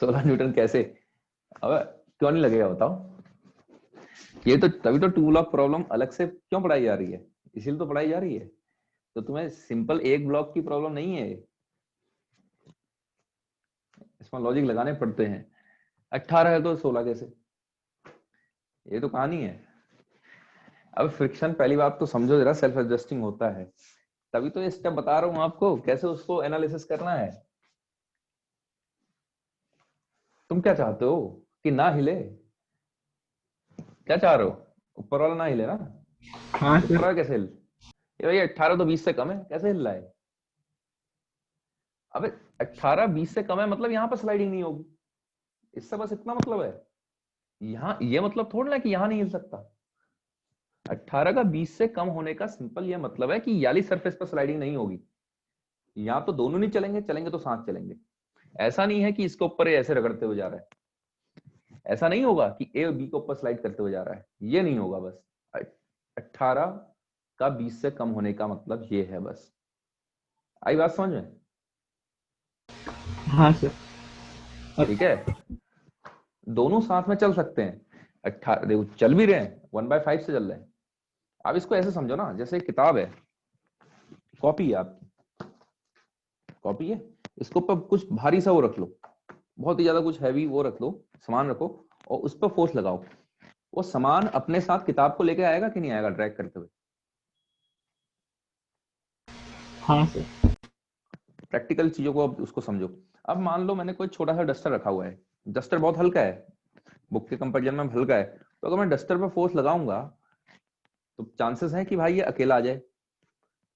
16 न्यूटन कैसे, अब क्यों नहीं लगेगा बताओ, ये तो तभी तो टू ब्लॉक प्रॉब्लम अलग से क्यों पढ़ाई जा रही है, इसीलिए तो पढ़ाई जा रही है, तो तुम्हें सिंपल एक ब्लॉक की प्रॉब्लम नहीं है, इसमें लॉजिक लगाने पड़ते हैं। 18 है तो 16 कैसे, ये तो कहानी है। अब फ्रिक्शन पहली बात तो समझो जरा सेल्फ एडजस्टिंग होता है, तभी तो ये स्टेप बता रहा हूं आपको कैसे उसको एनालिसिस करना है। तुम क्या चाहते हो कि ना हिले, क्या चाह रहे हो, ऊपर वाला ना हिले ना, हाँ ऊपर सर। वाला कैसे हिल, ये भाई 18 तो 20 से कम है, कैसे हिल रहा है, अबे 18 20 से कम है मतलब यहाँ पर स्लाइडिंग नहीं होगी, इससे बस इतना मतलब है। यहाँ ये मतलब थोड़ा ना कि यहाँ नहीं हिल सकता, 18 का 20 से कम होने का सिंपल ये मतलब है कि याली सरफेस पर स्लाइडिंग नहीं होगी, यहाँ तो दोनों नहीं चलेंगे, चलेंगे तो साथ चलेंगे। ऐसा नहीं है कि इसके ऊपर ऐसे रगड़ते हुए जा रहा है, ऐसा नहीं होगा कि ए और बी के ऊपर स्लाइड करते हुए जा रहा है, ये नहीं होगा। बस 18 का 20 से कम होने का मतलब ये है, बस आई बात समझ में। हाँ सर। ठीक है, दोनों साथ में चल सकते हैं, 18 देखो चल भी रहे हैं, 1/5 से चल रहे हैं। आप इसको ऐसे समझो ना, जैसे एक किताब है, कॉपी है आपकी, कॉपी है, इसको ऊपर कुछ भारी सा वो रख लो, बहुत ही ज्यादा कुछ हैवी वो रख लो, सामान रखो और उस पर फोर्स लगाओ, वो सामान अपने साथ किताब को लेके आएगा कि नहीं आएगा ड्रैग करते हुए। हाँ सर। प्रैक्टिकल चीजों को अब उसको समझो। अब मान लो मैंने कोई छोटा सा डस्टर रखा हुआ है, डस्टर बहुत हल्का है, बुक के कंपैरिजन में हल्का है, तो अगर मैं डस्टर पर फोर्स लगाऊंगा तो चांसेस है कि भाई ये अकेला आ जाए,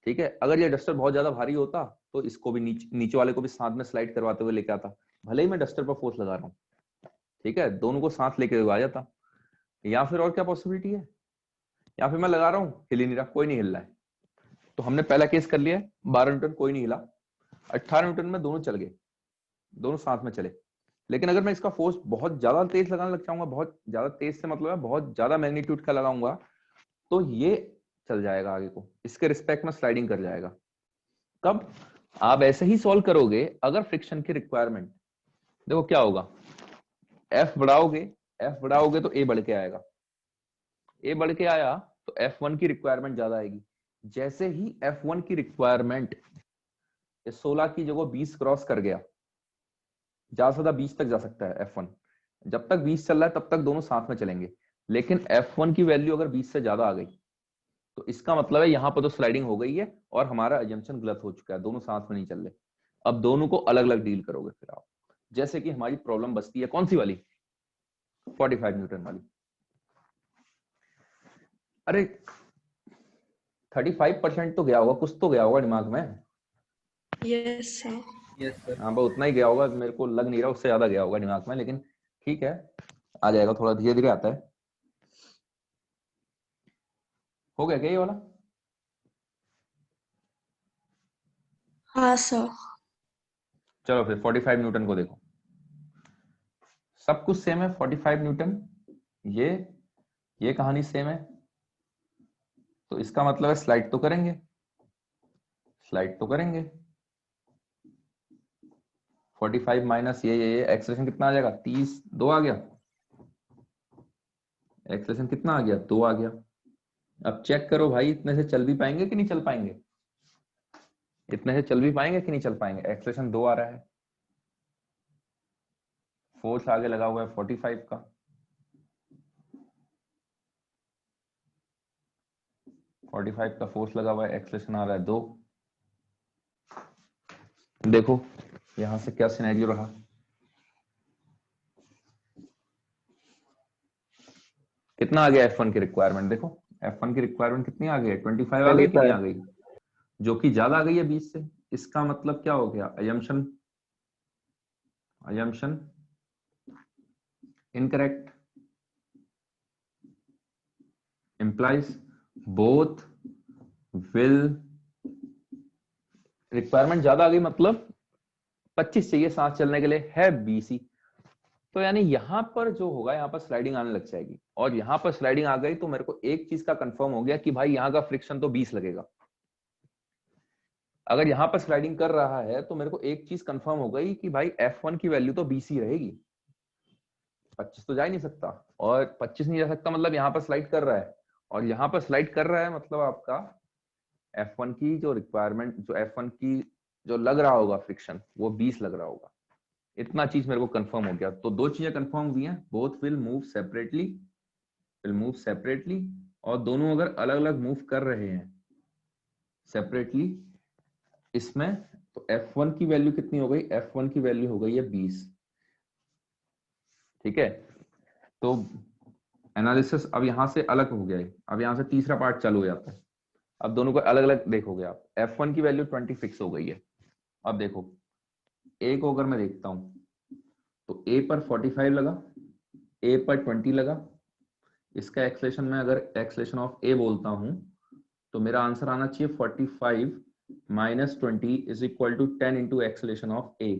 ठीक है, अगर ये डस्टर बहुत ज्यादा भारी होता तो इसको भी नीचे वाले को भी साथ में स्लाइड करवाते हुए लेके आता, भले ही मैं डस्टर पर फोर्स लगा रहा हूँ, ठीक है, दोनों को साथ लेके आ जाता। या फिर और क्या पॉसिबिलिटी है, या फिर मैं लगा रहा हूँ हिल ही नहीं रहा, कोई नहीं हिल रहा है, तो हमने पहला केस कर लिया, 12 न्यूटन कोई नहीं हिला, 18 न्यूटन में दोनों चल गए, दोनों साथ में चले। लेकिन अगर मैं इसका फोर्स बहुत ज्यादा तेज लगाने लग जाऊंगा, बहुत ज्यादा तेज से मतलब है बहुत ज्यादा मैग्नीट्यूड का लगाऊंगा, तो ये चल जाएगा आगे को, इसके रिस्पेक्ट में स्लाइडिंग कर जाएगा। कब आप ऐसे ही सॉल्व करोगे अगर फ्रिक्शन की रिक्वायरमेंट, देखो क्या होगा, एफ बढ़ाओगे तो ए बढ़ के आएगा, ए बढ़ के आया तो F1 की रिक्वायरमेंट ज्यादा आएगी। जैसे ही F1 की रिक्वायरमेंट 16 की जगह 20 क्रॉस कर गया, ज्यादा से ज्यादा 20 तक जा सकता है F1, जब तक 20 चल रहा है तब तक दोनों साथ में चलेंगे। लेकिन F1 की वैल्यू अगर 20 से ज्यादा आ गई तो इसका मतलब है यहां पर तो स्लाइडिंग हो गई है और हमारा अजम्पशन गलत हो चुका है, दोनों साथ में नहीं चल रहे। अब दोनों को अलग अलग डील करोगे फिर आप, जैसे कि हमारी प्रॉब्लम बचती है कौन सी वाली, 45 न्यूटन वाली। अरे 35% तो गया होगा, कुछ तो गया होगा दिमाग में। Yes sir. Yes sir. हाँ बस उतना ही गया होगा, मेरे को लग नहीं रहा उससे ज्यादा गया होगा दिमाग में, लेकिन ठीक है आ जाएगा, थोड़ा धीरे धीरे आता है। हो गया क्या ये वाला? हाँ सर। चलो फिर 45 न्यूटन को देखो, सब कुछ सेम है, 45 न्यूटन, ये कहानी सेम है, तो इसका मतलब है स्लाइड तो करेंगे, स्लाइड तो करेंगे। 45 माइनस ये एक्सलेशन कितना आ जाएगा, 30, 2 आ गया, एक्सलेशन कितना आ गया, 2 आ गया। अब चेक करो भाई इतने से चल भी पाएंगे कि नहीं चल पाएंगे, इतने से चल भी पाएंगे कि नहीं चल पाएंगे। एक्सलेशन 2 आ रहा है, फोर्स आगे लगा हुआ है 45 का, का फोर्स लगा हुआ है, एक्सलेशन आ रहा है 2। देखो यहां से क्या सिनेरियो रहा, कितना आ गया F1 की रिक्वायरमेंट, देखो F1 की रिक्वायरमेंट कितनी आ गई, 25 आ गई, कितनी आ गई, जो कि ज्यादा आ गई है 20 से। इसका मतलब क्या हो गया, assumption incorrect, implies both will, requirement ज्यादा आ गई मतलब 25 चाहिए सांस चलने के लिए, है 20 ही, तो यानी यहां पर जो होगा यहां पर स्लाइडिंग आने लग जाएगी, और यहां पर स्लाइडिंग आ गई तो मेरे को एक चीज का कंफर्म हो गया कि भाई यहां का फ्रिक्शन तो 20 लगेगा। अगर यहां पर स्लाइडिंग कर रहा है तो मेरे को एक चीज कंफर्म हो गई कि भाई F1 की वैल्यू तो 20 ही रहेगी, 25 तो जा ही नहीं सकता, और 25 नहीं जा सकता मतलब यहां पर स्लाइड कर रहा है, और यहां पर स्लाइड कर रहा है मतलब आपका F1 की जो रिक्वायरमेंट, जो F1 की जो लग रहा होगा फ्रिक्शन वो 20 लग रहा होगा। इतना चीज मेरे को कंफर्म हो गया, तो दो चीजें कंफर्म हुई हैं, बोथ विल मूव सेपरेटली, और दोनों अगर अलग अलग मूव कर रहे हैं सेपरेटली इसमें, तो F1 की वैल्यू कितनी हो गई, F1 की वैल्यू हो गई है 20। ठीक है, तो एनालिसिस अब यहां से अलग हो गया है, अब यहां से तीसरा पार्ट चालू हो जाता है। अब दोनों को अलग अलग देखोगे आप, F1 की वैल्यू 20 फिक्स हो गई है। अब देखो A को अगर मैं देखता हूं तो A पर 45 लगा, A पर 20 लगा, इसका एक्सलेशन में अगर एक्सलेशन ऑफ A बोलता हूं तो मेरा आंसर आना चाहिए 45 minus 20 is equal to 10 into acceleration of A।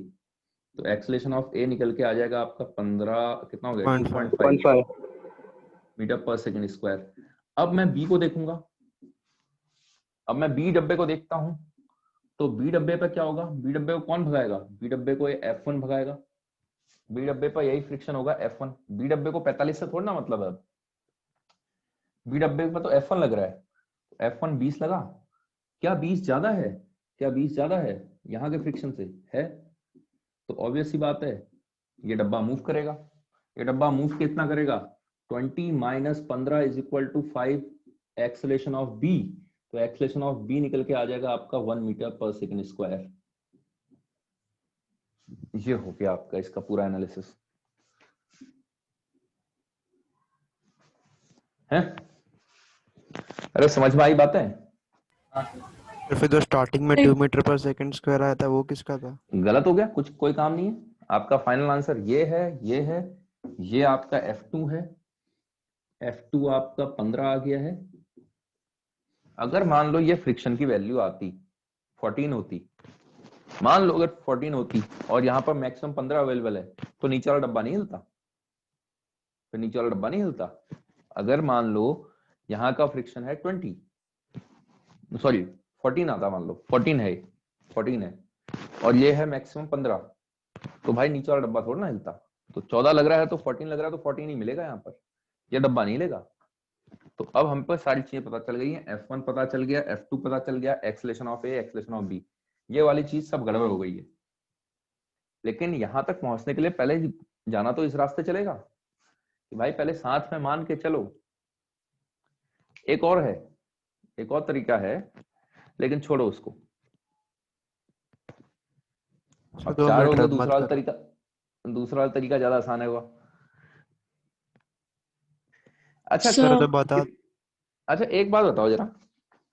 तो एक्सलेशन ऑफ A निकल के आ जाएगा आपका 15, कितना हो गया, 2.5 मीटर पर सेकेंड स्क्वायर। अब मैं B को देखूंगा, अब मैं B डब्बे को देखता हूं तो B डब्बे पर क्या होगा, B डब्बे को कौन भगाएगा, B डब्बे को ये F1 भगाएगा, B डब्बे पर यही फ्रिक्शन होगा F1। B डब्बे को 45 से थोड़ा ना मतलब है, B डब्बे पर तो F1 लग रहा है, F1 20 लगा, क्या 20 ज्यादा है, क्या 20 ज्यादा है यहाँ के फ्रिक्शन से, है तो ऑब्वियस सी बात है ये डब्बा मूव करेगा, ये डब्बा मूव कितना करेगा, 20 minus 15 is equal to 5 acceleration of B, तो एक्सेलेरेशन ऑफ B निकल के आ जाएगा आपका 1 मीटर पर सेकेंड स्क्वायर। ये हो गया आपका इसका पूरा एनालिसिस है। अरे समझ में आई बातें? हाँ सर। तो फिर जो स्टार्टिंग में 2 मीटर पर सेकंड स्क्वायर आया था वो किसका था? गलत हो गया, कुछ कोई काम नहीं है। आपका फाइनल आंसर ये है, ये है, ये आपका F2 है। F2 आपका 15 आ गया है। अगर मान लो ये फ्रिक्शन की वैल्यू आती 14 होती, मान लो अगर 14 होती और यहाँ पर मैक्सिमम 15 अवेलेबल है, तो नीचे वाला डब्बा नहीं हिलता, फिर नीचे वाला डब्बा नहीं हिलता। अगर मान लो यहाँ का फ्रिक्शन है 20, सॉरी 14 आता, मान लो 14 है, 14 है और ये है मैक्सिमम 15, तो भाई नीचे वाला डब्बा थोड़ा ना हिलता। तो 14 लग रहा है तो 14 लग रहा है तो 14 ही मिलेगा यहाँ पर, ये डब्बा नहीं लेगा। तो अब हम पर सारी चीजें पता चल गई हैं, F1 पता चल गया, F2 पता चल गया, acceleration of A, acceleration of B, ये वाली चीज सब गड़बड़ हो गई है। लेकिन यहां तक पहुंचने के लिए पहले जाना तो इस रास्ते चलेगा कि भाई पहले साथ में मान के चलो। एक और है, एक और तरीका है, लेकिन छोड़ो उसको। अब 2 चार हो मीटर गए, अब मत करो। दूसरा वाला तरीका ज्यादा आसान है। हुआ अच्छा सर तो बता। अच्छा एक बात बताओ जरा,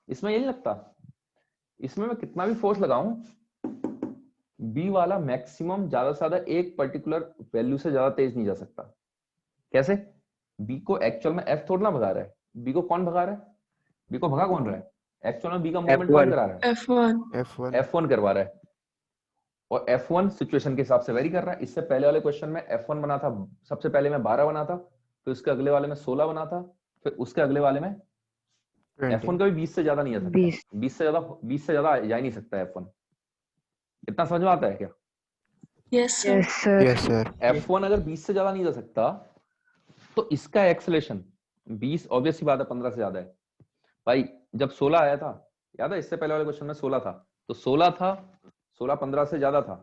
इसमें ये नहीं लगता इसमें मैं कितना भी फोर्स लगाऊं, बी वाला मैक्सिमम ज्यादा से ज्यादा एक पर्टिकुलर वैल्यू से ज्यादा तेज नहीं जा सकता। कैसे? बी को एक्चुअल में एफ थोड़ा ना भगा रहा है, बी को कौन भगा रहा है? बी को भगा कौन रहा है? एक्चुअल में बी का मूवमेंट कौन करा रहा है? F1 F1 करवा रहा है। और F1 सिचुएशन के हिसाब से वेरी कर रहा है। इससे पहले वाले क्वेश्चन में F1 बना था, सबसे पहले में 12 बना था, फिर उसके अगले वाले में 16 बना था, फिर उसके अगले वाले में 20 F1 कभी 20 से ज्यादा नहीं जा सकता। 20 से ज्यादा जा ही नहीं सकता F1। इतना समझ में आता है क्या? Yes sir. Yes sir. F1 अगर 20 से ज्यादा नहीं जा सकता तो इसका एक्सेलेरेशन 20 ऑब्वियस सी बात है 15 से ज्यादा है। भाई जब 16 आया था, याद है इससे पहले वाले क्वेश्चन में 16 था, तो 16 था, 16 15 से ज्यादा था,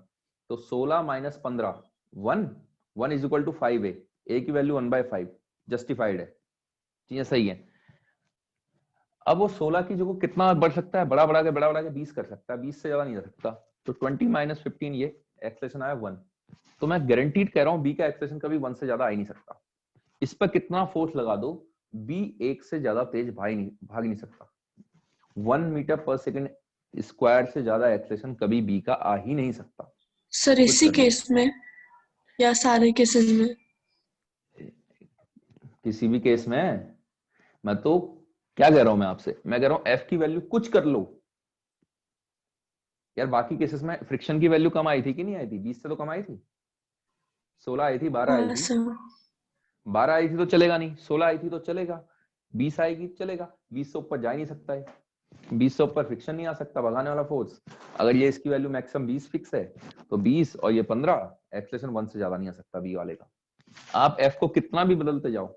तो 16 minus 15 1 is equal to 5a, a की वैल्यू 1/5 जस्टिफाइड है, चीजें सही है। अब वो 16 की जगह कितना बढ़ सकता है? बड़ा बढ़ा के 20 कर सकता है, 20 से ज्यादा नहीं जा सकता। तो 20 माइनस 15 ये एक्सेलेरेशन आया 1। तो मैं गारंटीड कह रहा हूं बी का एक्सेलेरेशन कभी 1 से ज्यादा आ ही नहीं सकता। इस पर कितना फोर्स लगा दो, बी 1 से ज्यादा तेज भाग नहीं सकता। 1 मीटर पर सेकंड स्क्वायर से ज्यादा एक्सेलेरेशन कभी बी का आ ही नहीं सकता। सर इसी केस में या सारे केसेस में? किसी भी केस में। मैं तो क्या कह रहा हूं, मैं आपसे मैं कह रहा हूं एफ की वैल्यू कुछ कर लो यार। बाकी केसेस में फ्रिक्शन की वैल्यू कम आई थी कि नहीं आई थी? 20 से तो कम आई थी, 16 आई थी, 12 आई थी। 12 आई थी तो चलेगा नहीं, 16 आई थी तो चलेगा, 20 आएगी तो चलेगा। 20 से ऊपर जा ही नहीं सकता है, 20 से ऊपर फ्रिक्शन नहीं आ सकता, भगाने वाला फोर्स। अगर ये इसकी वैल्यू मैक्सिमम 20 फिक्स है तो 20 और ये 15, एक्सेलेरेशन 1 से ज्यादा नहीं आ सकता बी वाले का। आप एफ को कितना भी बदलते जाओ,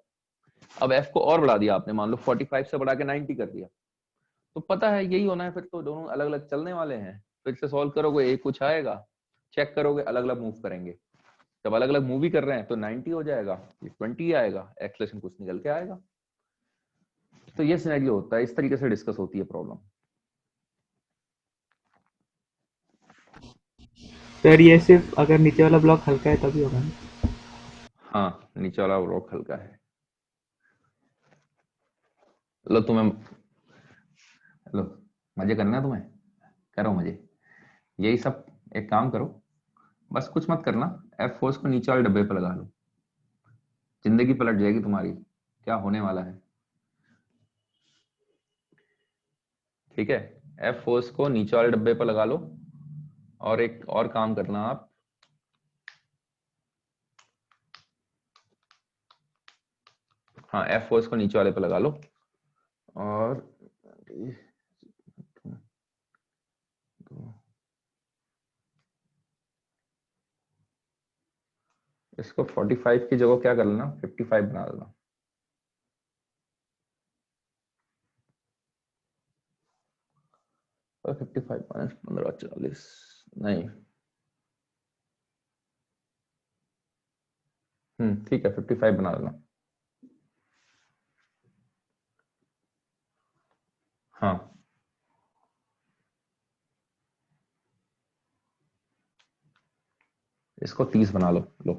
अब एफ को और बढ़ा दिया आपने, मान लो 45 से बढ़ा के 90 कर दिया, तो पता है यही होना है। फिर तो दोनों अलग अलग चलने वाले हैं, फिर से सॉल्व करोगे एक कुछ आएगा, चेक करोगे अलग अलग मूव करेंगे। जब अलग अलग मूव ही कर रहे हैं तो 90 हो जाएगा, ये 20 आएगा, एक्सेलेरेशन कुछ निकल के आएगा। तो ये सिनेरियो होता है, इस तरीके से डिस्कस होती है प्रॉब्लम। सर ये सिर्फ अगर नीचे वाला ब्लॉक हल्का है तभी होगा ना? हाँ नीचे वाला ब्लॉक हल्का है। लो तुम्हें, लो मजे करना है तुम्हें, करो मजे। यही सब एक काम करो, बस कुछ मत करना, एफ फोर्स को नीचे वाले डब्बे पे लगा लो, जिंदगी पलट जाएगी तुम्हारी। क्या होने वाला है, ठीक है? एफ फोर्स को नीचे वाले डब्बे पे लगा लो। और एक और काम करना आप, हाँ एफ फोर्स को नीचे वाले पे लगा लो और इसको 45 की जगह क्या कर लेना, 55 बना देना। और 55 माइनस 15 40 नहीं, ठीक है 55 बना देना। हाँ इसको 30 बना लो। लो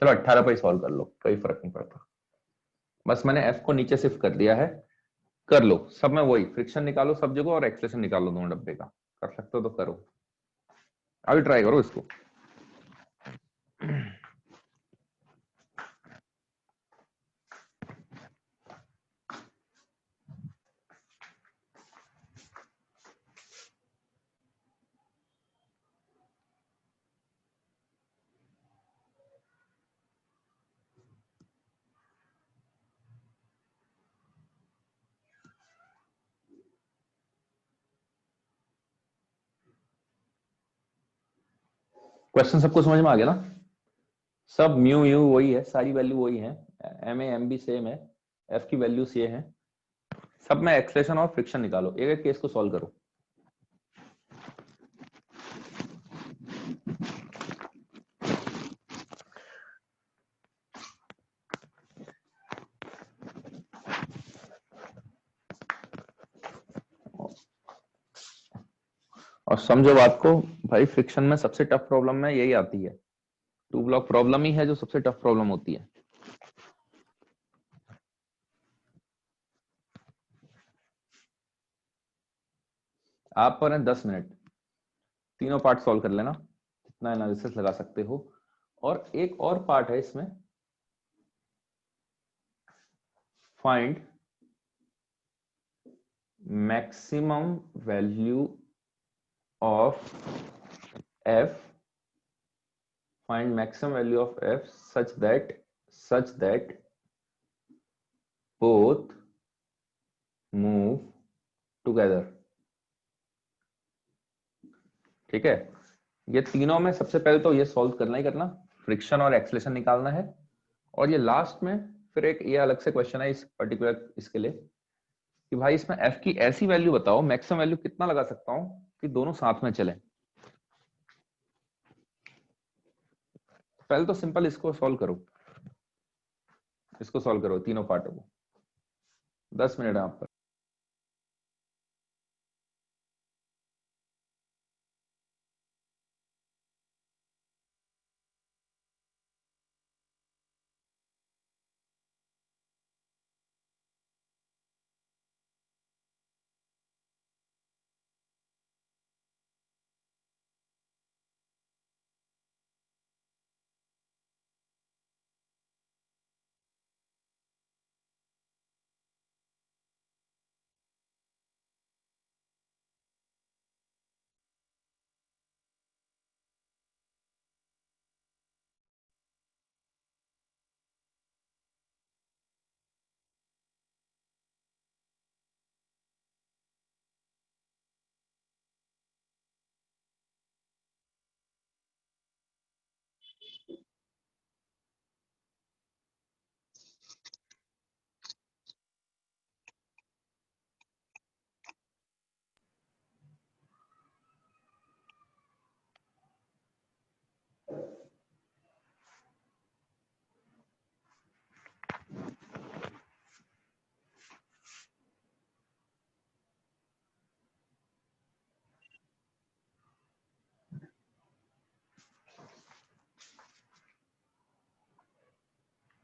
चलो 18 पे सॉल्व कर लो, कोई फर्क नहीं पड़ता। बस मैंने एफ को नीचे शिफ्ट कर दिया है, कर लो सब में वही, फ्रिक्शन निकालो सब जगह और एक्सेलेरेशन निकालो दोनों डब्बे का, कर सकते हो तो करो, अभी ट्राई करो इसको। क्वेश्चन सबको समझ में आ गया ना? सब म्यू यू वही है, सारी वैल्यू वही है, M A M B same है, एफ की वैल्यूज ये है, सब में एक्सलेशन और फ्रिक्शन निकालो, एक एक केस को सॉल्व करो। और समझो बात को भाई, फ्रिक्शन में सबसे टफ प्रॉब्लम में यही आती है, टू ब्लॉक प्रॉब्लम ही है जो सबसे टफ प्रॉब्लम होती है। आप पर है 10 मिनट, तीनों पार्ट सॉल्व कर लेना जितना एनालिसिस लगा सकते हो। और एक और पार्ट है इसमें, find maximum value of f, find maximum value of f such that both move together। ठीक है, ये तीनों में सबसे पहले तो ये सॉल्व करना ही करना, फ्रिक्शन और एक्सेलेरेशन निकालना है। और ये लास्ट में फिर एक ये अलग से क्वेश्चन है इस पर्टिकुलर इसके लिए कि भाई इसमें f की ऐसी वैल्यू बताओ, मैक्सिमम वैल्यू कितना लगा सकता हूं कि दोनों साथ में चले। पहले तो सिंपल इसको सॉल्व करो, इसको सॉल्व करो तीनों पार्टों को, 10 मिनट है आप पर।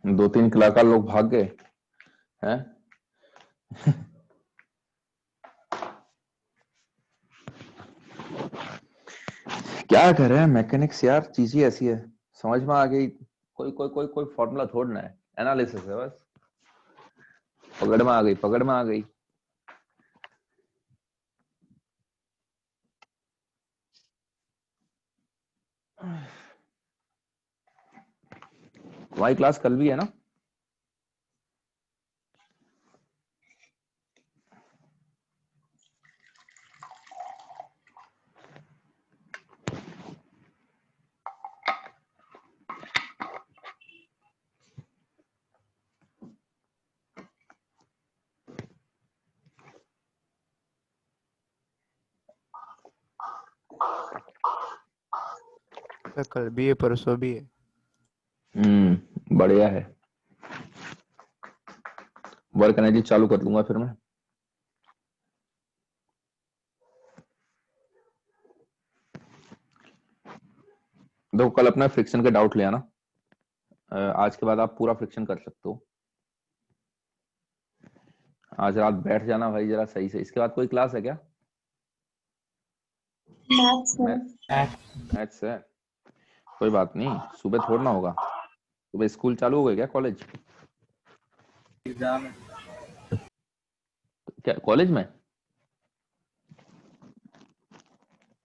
दो तीन कलाकार लोग भाग गए हैं। क्या कर रहे हैं मैकेनिक्स यार, चीज ही ऐसी है, समझ में आ गई। कोई कोई कोई कोई फॉर्मूला छोड़ना है, एनालिसिस है बस। पकड़ में आ गई, पकड़ में आ गई। तुम्हारी क्लास कल भी है ना? सर कल भी है, परसों भी है। बढ़िया है। वर्क एनर्जी चालू कर लूंगा फिर मैं। देखो कल अपना फ्रिक्शन के डाउट ले आना, आज के बाद आप पूरा फ्रिक्शन कर सकते हो। आज रात बैठ जाना भाई जरा सही से। इसके बाद कोई क्लास है क्या? मैथ्स में। मैथ्स है, कोई बात नहीं, सुबह थोड़ा ना होगा। सुबह स्कूल चालू हो गए क्या, कॉलेज? एग्जाम है। क्या कॉलेज में?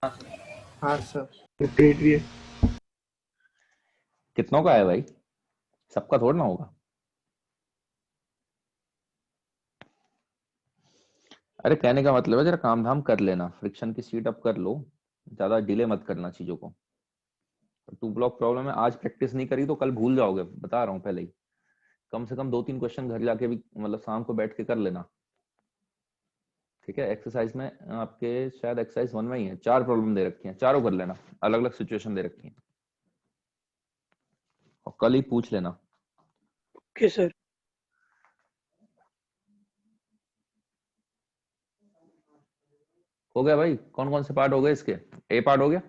हाँ सर, ग्रेड भी है। कितनों का है भाई? सबका थोड़ा ना होगा। अरे कहने का मतलब है जरा काम धाम कर लेना, फ्रिक्शन की सीट अप कर लो, ज्यादा डिले मत करना चीजों को। टू ब्लॉक प्रॉब्लम है, आज प्रैक्टिस नहीं करी तो कल भूल जाओगे, बता रहा हूँ पहले ही। कम से कम 2-3 क्वेश्चन घर जाके भी मतलब शाम को बैठ के कर लेना। ठीक है, एक्सरसाइज में आपके शायद एक्सरसाइज 1 में ही है, 4 प्रॉब्लम दे रखी हैं, चारों कर लेना, अलग अलग सिचुएशन दे रखी हैं और कल ही पूछ लेना। Okay sir. हो गया भाई? कौन कौन से पार्ट हो गए इसके? ए पार्ट हो गया।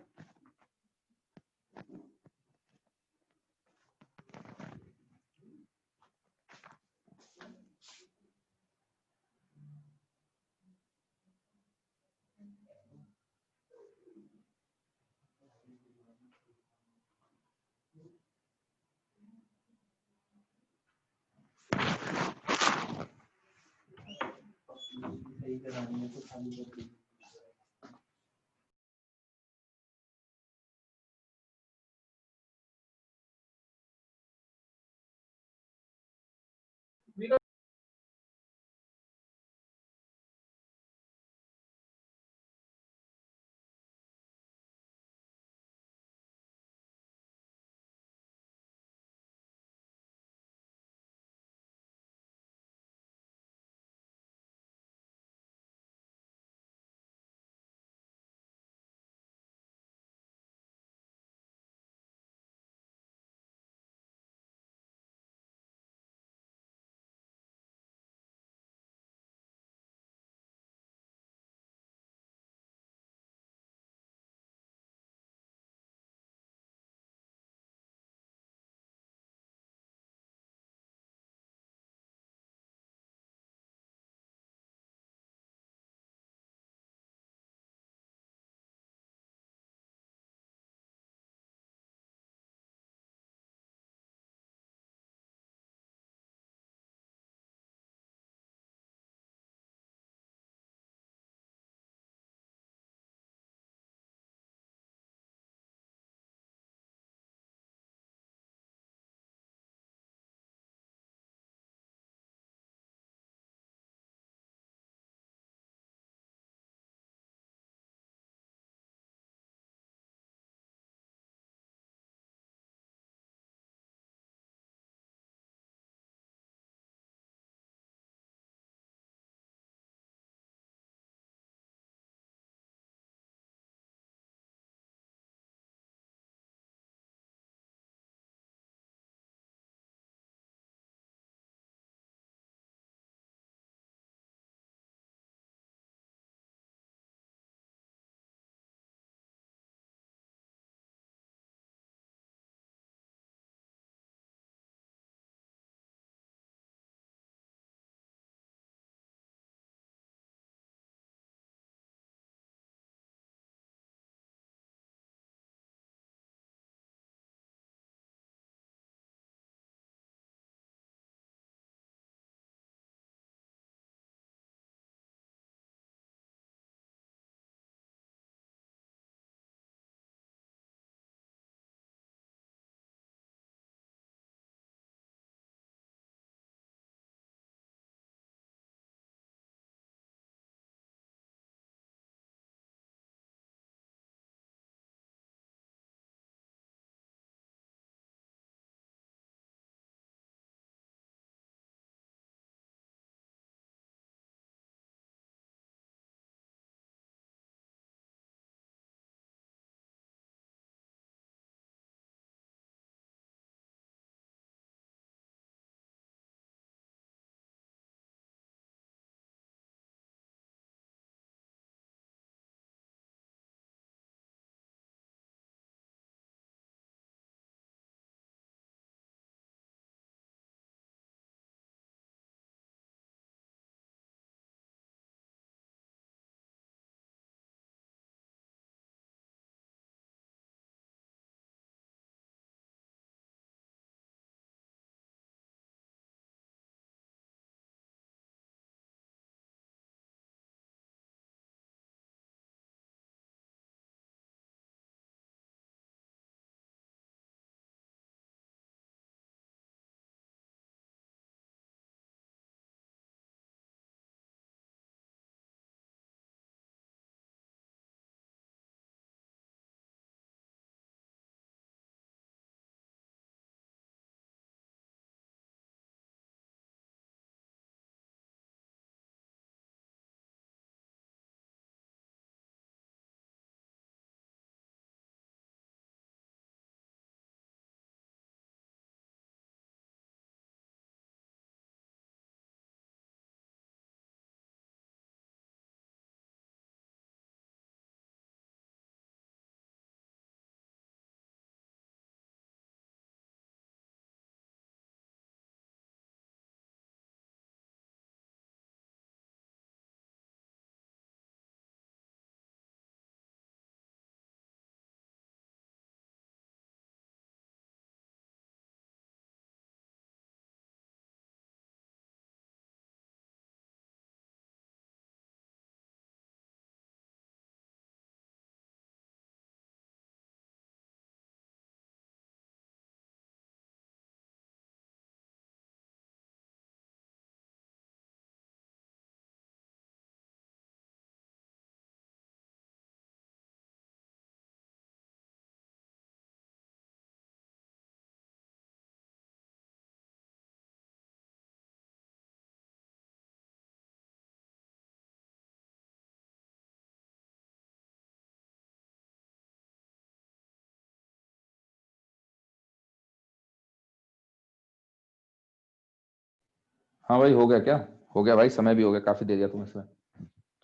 हाँ भाई हो गया क्या? हो गया भाई, समय भी हो गया, काफी दे दिया तुम इसमें।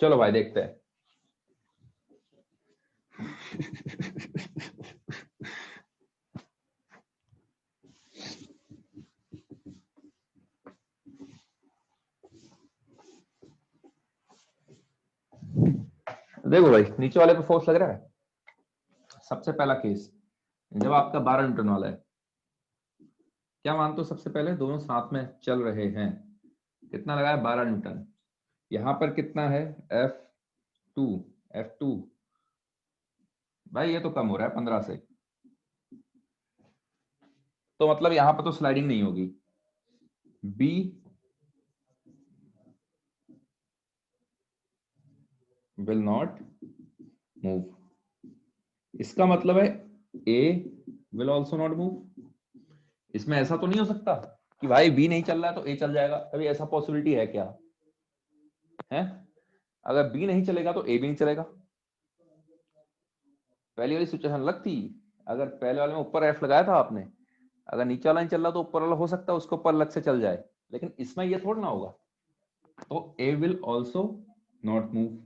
चलो भाई देखते हैं। देखो भाई नीचे वाले पे फोर्स लग रहा है। सबसे पहला केस, जब आपका 12 न्यूटन वाला है, क्या मानते हो? सबसे पहले दोनों साथ में चल रहे हैं, कितना लगा है? 12 न्यूटन। यहां पर कितना है? F2। F2 भाई ये तो कम हो रहा है 15 से, तो मतलब यहां पर तो स्लाइडिंग नहीं होगी। B विल नॉट मूव, इसका मतलब है A will also not move. इसमें ऐसा तो नहीं हो सकता कि भाई B नहीं चल रहा है तो A चल जाएगा, कभी ऐसा पॉसिबिलिटी है क्या? है? अगर B नहीं चलेगा तो A भी नहीं चलेगा। पहली वाली सिचुएशन अलग थी, अगर पहले वाले में ऊपर F लगाया था आपने, अगर नीचे वाला नहीं चल रहा तो ऊपर वाला हो सकता है उसके ऊपर अलग से चल जाए, लेकिन इसमें ये थोड़ा ना होगा। तो A will also not move,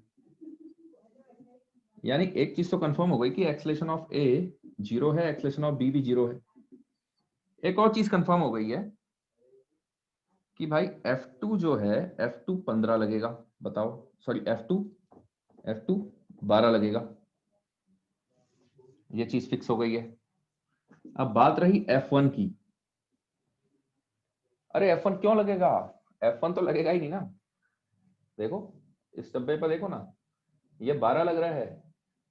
यानी एक चीज तो कंफर्म हो गई कि एक्सेलरेशन ऑफ A 0 है, एक्सेलरेशन ऑफ B भी 0 है। एक और चीज कंफर्म हो गई है कि भाई F2 जो है, F2 15 लगेगा, बताओ, सॉरी F2 12 लगेगा, ये चीज फिक्स हो गई है। अब बात रही F1 की। अरे F1 क्यों लगेगा? F1 तो लगेगा ही नहीं ना। देखो इस डब्बे पर देखो ना, ये 12 लग रहा है,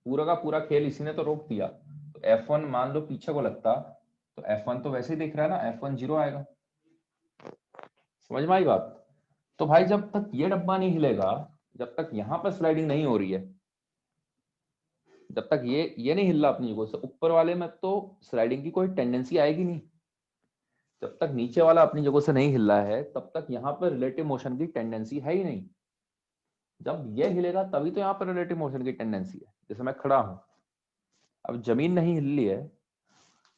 पूरा का पूरा खेल इसी ने तो रोक दिया। तो F1 मान लो पीछे को लगता तो F1 तो वैसे ही दिख रहा है ना, F1 0 आएगा। समझ में आई बात? तो भाई जब तक ये डब्बा नहीं हिलेगा, जब तक यहां पर स्लाइडिंग नहीं हो रही है, जब तक ये नहीं हिल रहा अपनी जगह से, ऊपर वाले में तो स्लाइडिंग की कोई टेंडेंसी आएगी नहीं। जब तक नीचे वाला अपनी जगह से नहीं हिल रहा है तब तक यहाँ पर रिलेटिव मोशन की टेंडेंसी है ही नहीं। जब ये हिलेगा तभी तो यहाँ पर रिलेटिव मोशन की टेंडेंसी है। जैसे मैं खड़ा हूं, अब जमीन नहीं हिल रही है,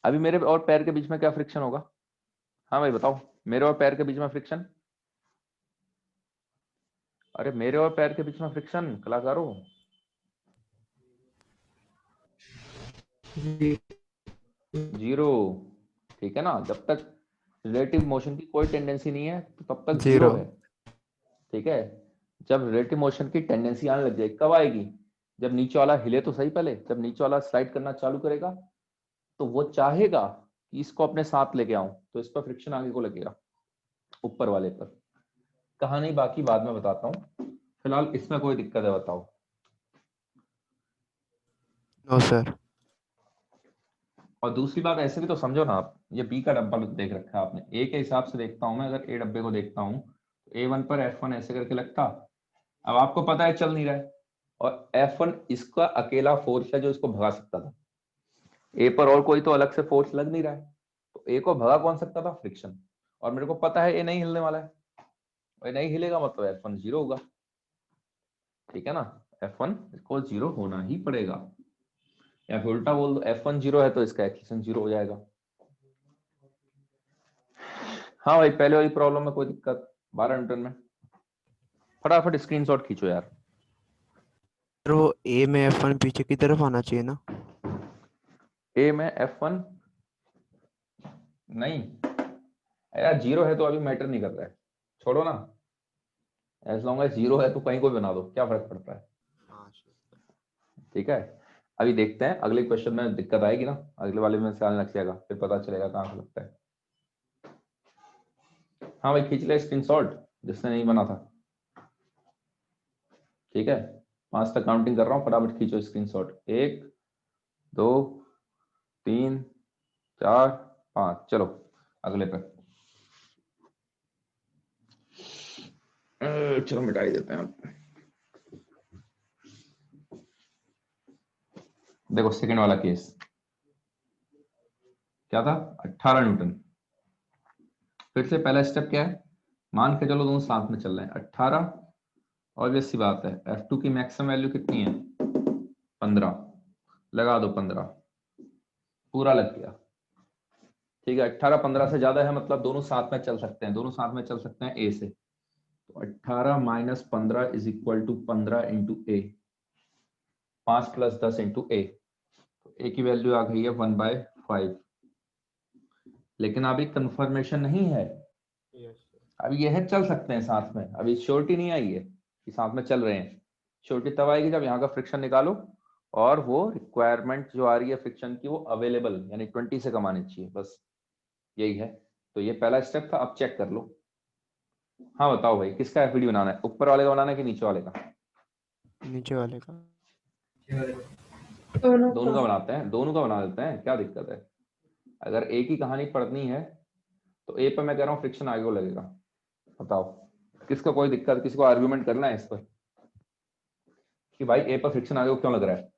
अभी मेरे और पैर के बीच में क्या फ्रिक्शन होगा? हाँ भाई बताओ, मेरे और पैर के बीच में फ्रिक्शन, अरे मेरे और पैर के बीच में फ्रिक्शन कलाकारों, जीरो। ठीक है ना, जब तक रिलेटिव मोशन की कोई टेंडेंसी नहीं है तो तब तक जीरो है। ठीक है, जब रिलेटिव मोशन की टेंडेंसी आने लग जाएगी, कब आएगी? जब नीचे वाला हिले तो सही पहले, जब नीचे वाला स्लाइड करना चालू करेगा तो वो चाहेगा कि इसको अपने साथ लेके आऊं, तो इस पर फ्रिक्शन आगे को लगेगा, ऊपर वाले पर। कहानी बाकी बाद में बताता हूं, फिलहाल इसमें कोई दिक्कत है बताओ? No sir. और दूसरी बात ऐसे भी तो समझो ना आप, ये बी का डब्बा देख रखा है आपने, ए के हिसाब से देखता हूं मैं, अगर ए डब्बे को देखता हूं तो A1 पर F1 ऐसे करके लगता। अब आपको पता है चल नहीं रहा है, और F1 इसका अकेला फोर्स है जो इसको भगा सकता था। ए पर और कोई तो अलग से फोर्स लग नहीं रहा है, तो ए को भगा कौन सकता था? फ्रिक्शन। और मेरे को पता है ए नहीं हिलने वाला है, और नहीं हिलेगा मतलब F1 0 होगा। ठीक है ना, F1 इसको 0 होना ही पड़ेगा, या फिर उल्टा बोल दो, F1 0 है तो इसका एक्सेलरेशन 0 हो जाएगा। हाँ भाई पहले वाली प्रॉब्लम में कोई दिक्कत? 12 न्यूटन में फटाफट स्क्रीनशॉट खींचो यार। तो ए में F1 पीछे की तरफ आना चाहिए ना? ए में F1 नहीं यार, 0 है तो अभी मैटर नहीं कर रहा है, छोड़ो ना। एज लॉन्ग एज 0 है तो कहीं को बना दो, क्या फर्क पड़ता है? ठीक है, अभी देखते हैं अगले क्वेश्चन में दिक्कत आएगी ना, अगले वाले में से आने लग जाएगा, फिर पता चलेगा कहाँ से लगता है। हाँ भाई खींच ले स्क्रीनशॉट जिसने नहीं बना था। ठीक है, 5 तक काउंटिंग कर रहा हूँ, फटाफट खींचो स्क्रीनशॉट। 1 2 3 4 5, चलो अगले पे। चलो मिटा ही देते हैं। देखो सेकंड वाला केस क्या था? 18 न्यूटन। फिर से पहला स्टेप क्या है? मान के चलो दोनों साथ में चल रहे हैं, 18, ऑब्वियस सी बात है F2 की मैक्सिमम वैल्यू कितनी है? 15, लगा दो 15, पूरा लग गया। ठीक है, 18 15 से ज्यादा है मतलब दोनों साथ में चल सकते हैं, दोनों साथ में चल सकते हैं ए से। तो 18 minus 15 is equal to 15 into A, 5 plus 10 into A. तो ए की वैल्यू आ गई है 1/5। लेकिन अभी कंफर्मेशन नहीं है, अभी यह चल सकते हैं साथ में, अभी श्योरिटी नहीं आई है कि साथ में चल रहे हैं। श्योरिटी तब आएगी जब यहाँ का फ्रिक्शन निकालो और वो रिक्वायरमेंट जो आ रही है फ्रिक्शन की वो अवेलेबल यानी 20 से कम आनी चाहिए, बस यही है। तो ये पहला स्टेप था, अब चेक कर लो। हाँ बताओ भाई, किसका एफईडी बनाना है, ऊपर वाले का बनाना है कि नीचे वाले का? नीचे वाले का। दोनों का बनाते हैं, दोनों का बना देते हैं, क्या दिक्कत है। अगर एक ही कहानी पढ़नी है तो ए पे मैं कह रहा हूँ फ्रिक्शन आगे को लगेगा। बताओ किसका कोई दिक्कत, किसी को आर्ग्यूमेंट करना है इस पर कि भाई ए पर फ्रिक्शन आगे को क्यों लग रहा है?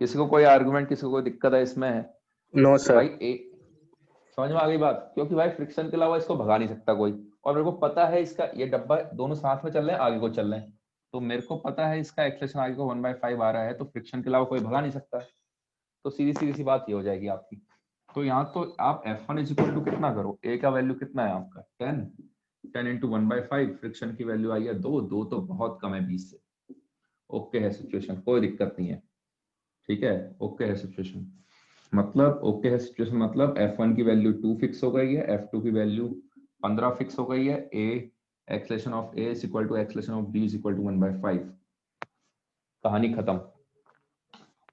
किसी को कोई आर्गुमेंट, किसी को कोई दिक्कत है इसमें? नो कि सर। भाई ए, समझ में आ गई बात? क्योंकि भाई फ्रिक्शन के अलावा इसको भगा नहीं सकता कोई, और मेरे को पता है इसका ये डब्बा दोनों साथ में चल रहे हैं, आगे को चल रहे हैं, तो मेरे को पता है इसका एक्सेलेरेशन आगे को 1/5 आ रहा है, तो फ्रिक्शन के अलावा कोई भगा नहीं सकता। तो सीधी सीधी सी बात ये हो जाएगी आपकी। तो यहाँ तो आप F1 इज इक्वल टू कितना करो, ए का वैल्यू कितना है आपका 10 इंटू 1/5, फ्रिक्शन की वैल्यू आई है 2 तो बहुत कम है 20 से। ओके है सिचुएशन, कोई दिक्कत नहीं है, ठीक है, ओके है सिचुएशन। मतलब ओके है सिचुएशन मतलब F1 की वैल्यू 2 फिक्स हो गई है, F2 की वैल्यू 15 फिक्स हो गई है, A acceleration of A is equal to acceleration of B is equal to 1/5, कहानी खत्म।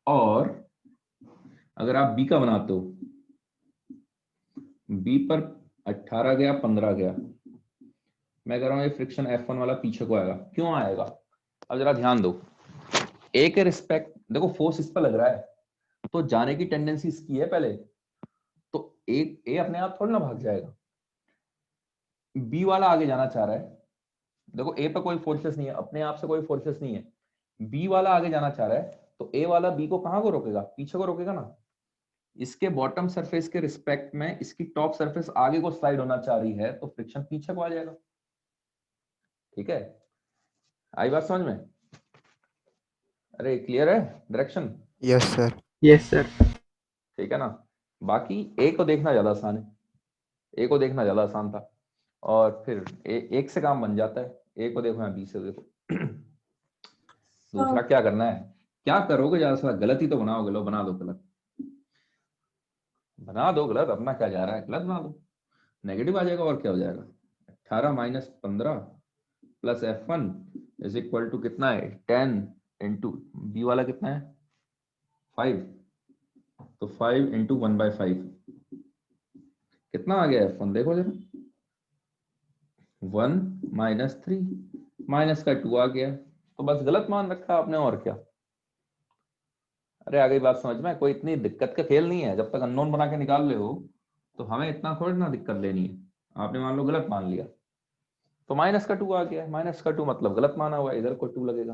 और अगर आप बी का बनाते हो, बी पर 18 गया 15 गया, मैं कह रहा हूं ये फ्रिक्शन F1 वाला पीछे को आएगा। क्यों आएगा? अब जरा ध्यान दो, ए के रिस्पेक्ट देखो फोर्स इस पर लग रहा है तो जाने की टेंडेंसी इसकी है पहले, तो ए अपने आप थोड़ा ना भाग जाएगा। बी वाला आगे जाना चाह रहा है, देखो ए पर कोई फोर्सेस नहीं है, अपने आप से कोई फोर्सेस नहीं है, बी वाला आगे जाना चाह रहा है, तो ए वाला बी को कहां को रोकेगा? पीछे को रोकेगा ना। इसके बॉटम सरफेस के रिस्पेक्ट में इसकी टॉप सरफेस आगे को स्लाइड होना चाह रही है, तो फ्रिक्शन पीछे को आ जाएगा। ठीक है, आई बात समझ में? अरे क्लियर है direction? Yes sir. Yes sir. ठीक है ना। बाकी ए को देखना ज्यादा आसान है, ए को देखना ज्यादा आसान था, और फिर एक से काम बन जाता है। ए को देखो या बी से देखो। दूसरा क्या करना है, क्या करोगे ज्यादा से ज्यादा गलत ही तो बनाओगे, लो बना दो गलत, बना दो गलत, अपना क्या जा रहा है, गलत बना दो, नेगेटिव आ जाएगा और क्या हो जाएगा। 18 minus 15 plus F1 is equal to कितना है 10 इंटू बी वाला कितना है 5, तो 5 इंटू 1/5 कितना आ गया F1 देखो जरा, 1 माइनस 3 माइनस का 2 आ गया, तो बस गलत मान रखा आपने और क्या। अरे आ गई बात समझ में? कोई इतनी दिक्कत का खेल नहीं है, जब तक अननोन बना के निकाल ले हो तो हमें इतना थोड़ी ना दिक्कत लेनी है। आपने मान लो गलत मान लिया तो माइनस का 2 आ गया, माइनस का 2 मतलब गलत माना हुआ, इधर को 2 लगेगा।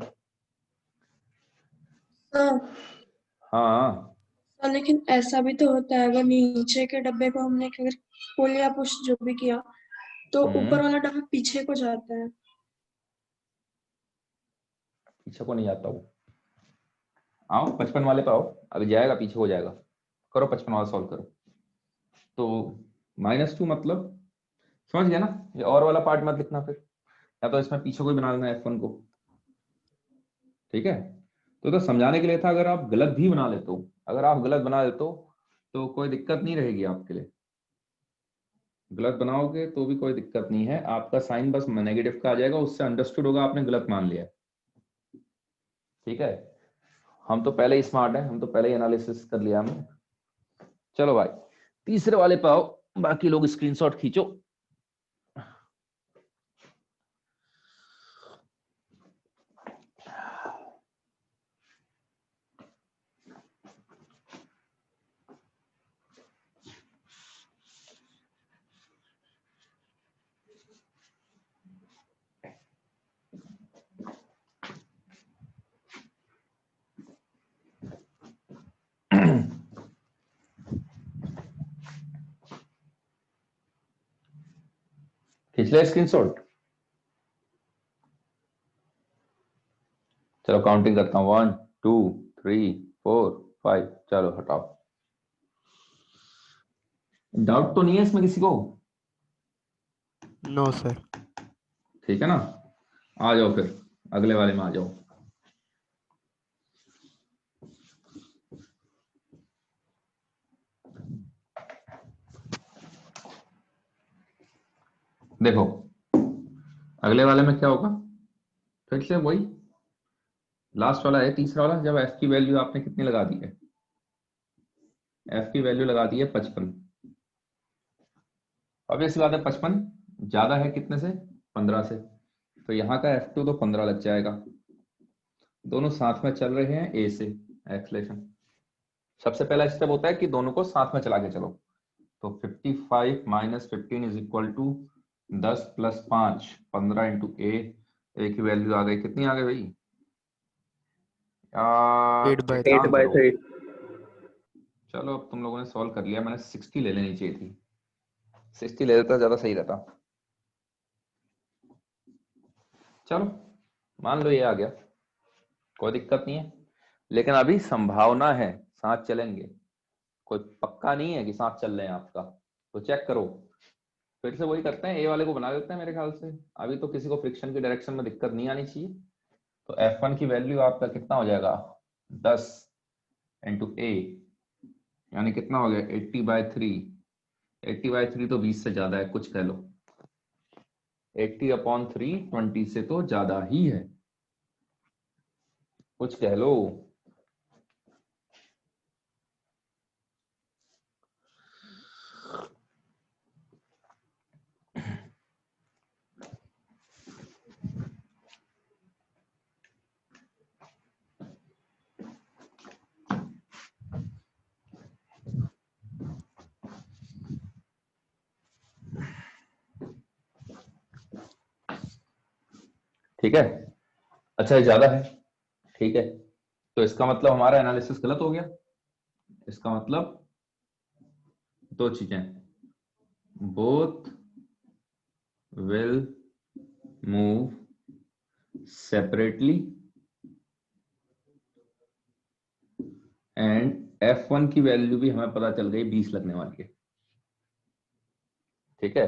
हाँ लेकिन ऐसा भी तो होता है, अगर नीचे के डब्बे को हमने अगर पुल या पुश जो भी किया तो ऊपर वाला डब्बा पीछे को जाता है। पीछे को नहीं जाता वो, आओ 55 वाले पे आओ, अभी जाएगा पीछे हो जाएगा, करो 55 वाला सॉल्व करो। तो -2 मतलब समझ गया ना, ये और वाला पार्ट मत लिखना फिर, या तो इसमें पीछे को ही बना देना F1 को। ठीक है, तो समझाने के लिए था, अगर आप गलत भी बना लेते हो, अगर आप गलत बना लेते हो तो कोई दिक्कत नहीं रहेगी आपके लिए, गलत बनाओगे तो भी कोई दिक्कत नहीं है, आपका साइन बस नेगेटिव का आ जाएगा, उससे अंडरस्टूड होगा आपने गलत मान लिया। ठीक है, हम तो पहले ही स्मार्ट हैं, हम तो पहले ही एनालिसिस कर लिया हमने। चलो भाई तीसरे वाले पे आओ, बाकी लोग स्क्रीनशॉट खींचो। खींच ले स्क्रीनशॉट। चलो काउंटिंग करता हूँ, 1 2 3 4 5, चलो हटाओ। डाउट तो नहीं है इसमें किसी को? No sir. ठीक है ना, आ जाओ फिर अगले वाले में आ जाओ। देखो अगले वाले में क्या होगा, फिर से वही लास्ट वाला है, तीसरा वाला। जब एफ की वैल्यू आपने कितनी लगा दी है, एफ की वैल्यू लगा दी है 55। अब ऐसी बात है 55 ज्यादा है कितने से, 15 से, तो यहाँ का F2 तो 15 लग जाएगा। दोनों साथ में चल रहे हैं A से, एक्सलेशन। सबसे पहला स्टेप होता है कि दोनों को साथ में चला के चलो। तो 55 minus 15 is equal to 10 plus 5, 15 into A की वैल्यू आ गई, कितनी आ गई भाई? 8/3। चलो अब तुम लोगों ने सॉल्व कर लिया, मैंने 60 ले लेनी चाहिए थी, 60 ले लेता ज्यादा सही रहता। चलो मान लो ये आ गया, कोई दिक्कत नहीं है, लेकिन अभी संभावना है साथ चलेंगे, कोई पक्का नहीं है कि साथ चल रहे हैं आपका, तो चेक करो। फिर से वही करते हैं, ए वाले को बना देते हैं मेरे ख्याल से। अभी तो किसी को फ्रिक्शन की डायरेक्शन में दिक्कत नहीं आनी चाहिए। तो F1 की वैल्यू आपका कितना हो जाएगा, 10 इंटू ए, यानी कितना हो गया 80/3। 80/3 तो 20 से ज्यादा है, कुछ कह लो। 80/3 20 से तो ज्यादा ही है, कुछ कह लो। ठीक है, अच्छा ये ज्यादा है, ठीक है, तो इसका मतलब हमारा एनालिसिस गलत हो गया। इसका मतलब दो चीजें, both will move separately and F1 की वैल्यू भी हमें पता चल गई 20 लगने वाली है। ठीक है,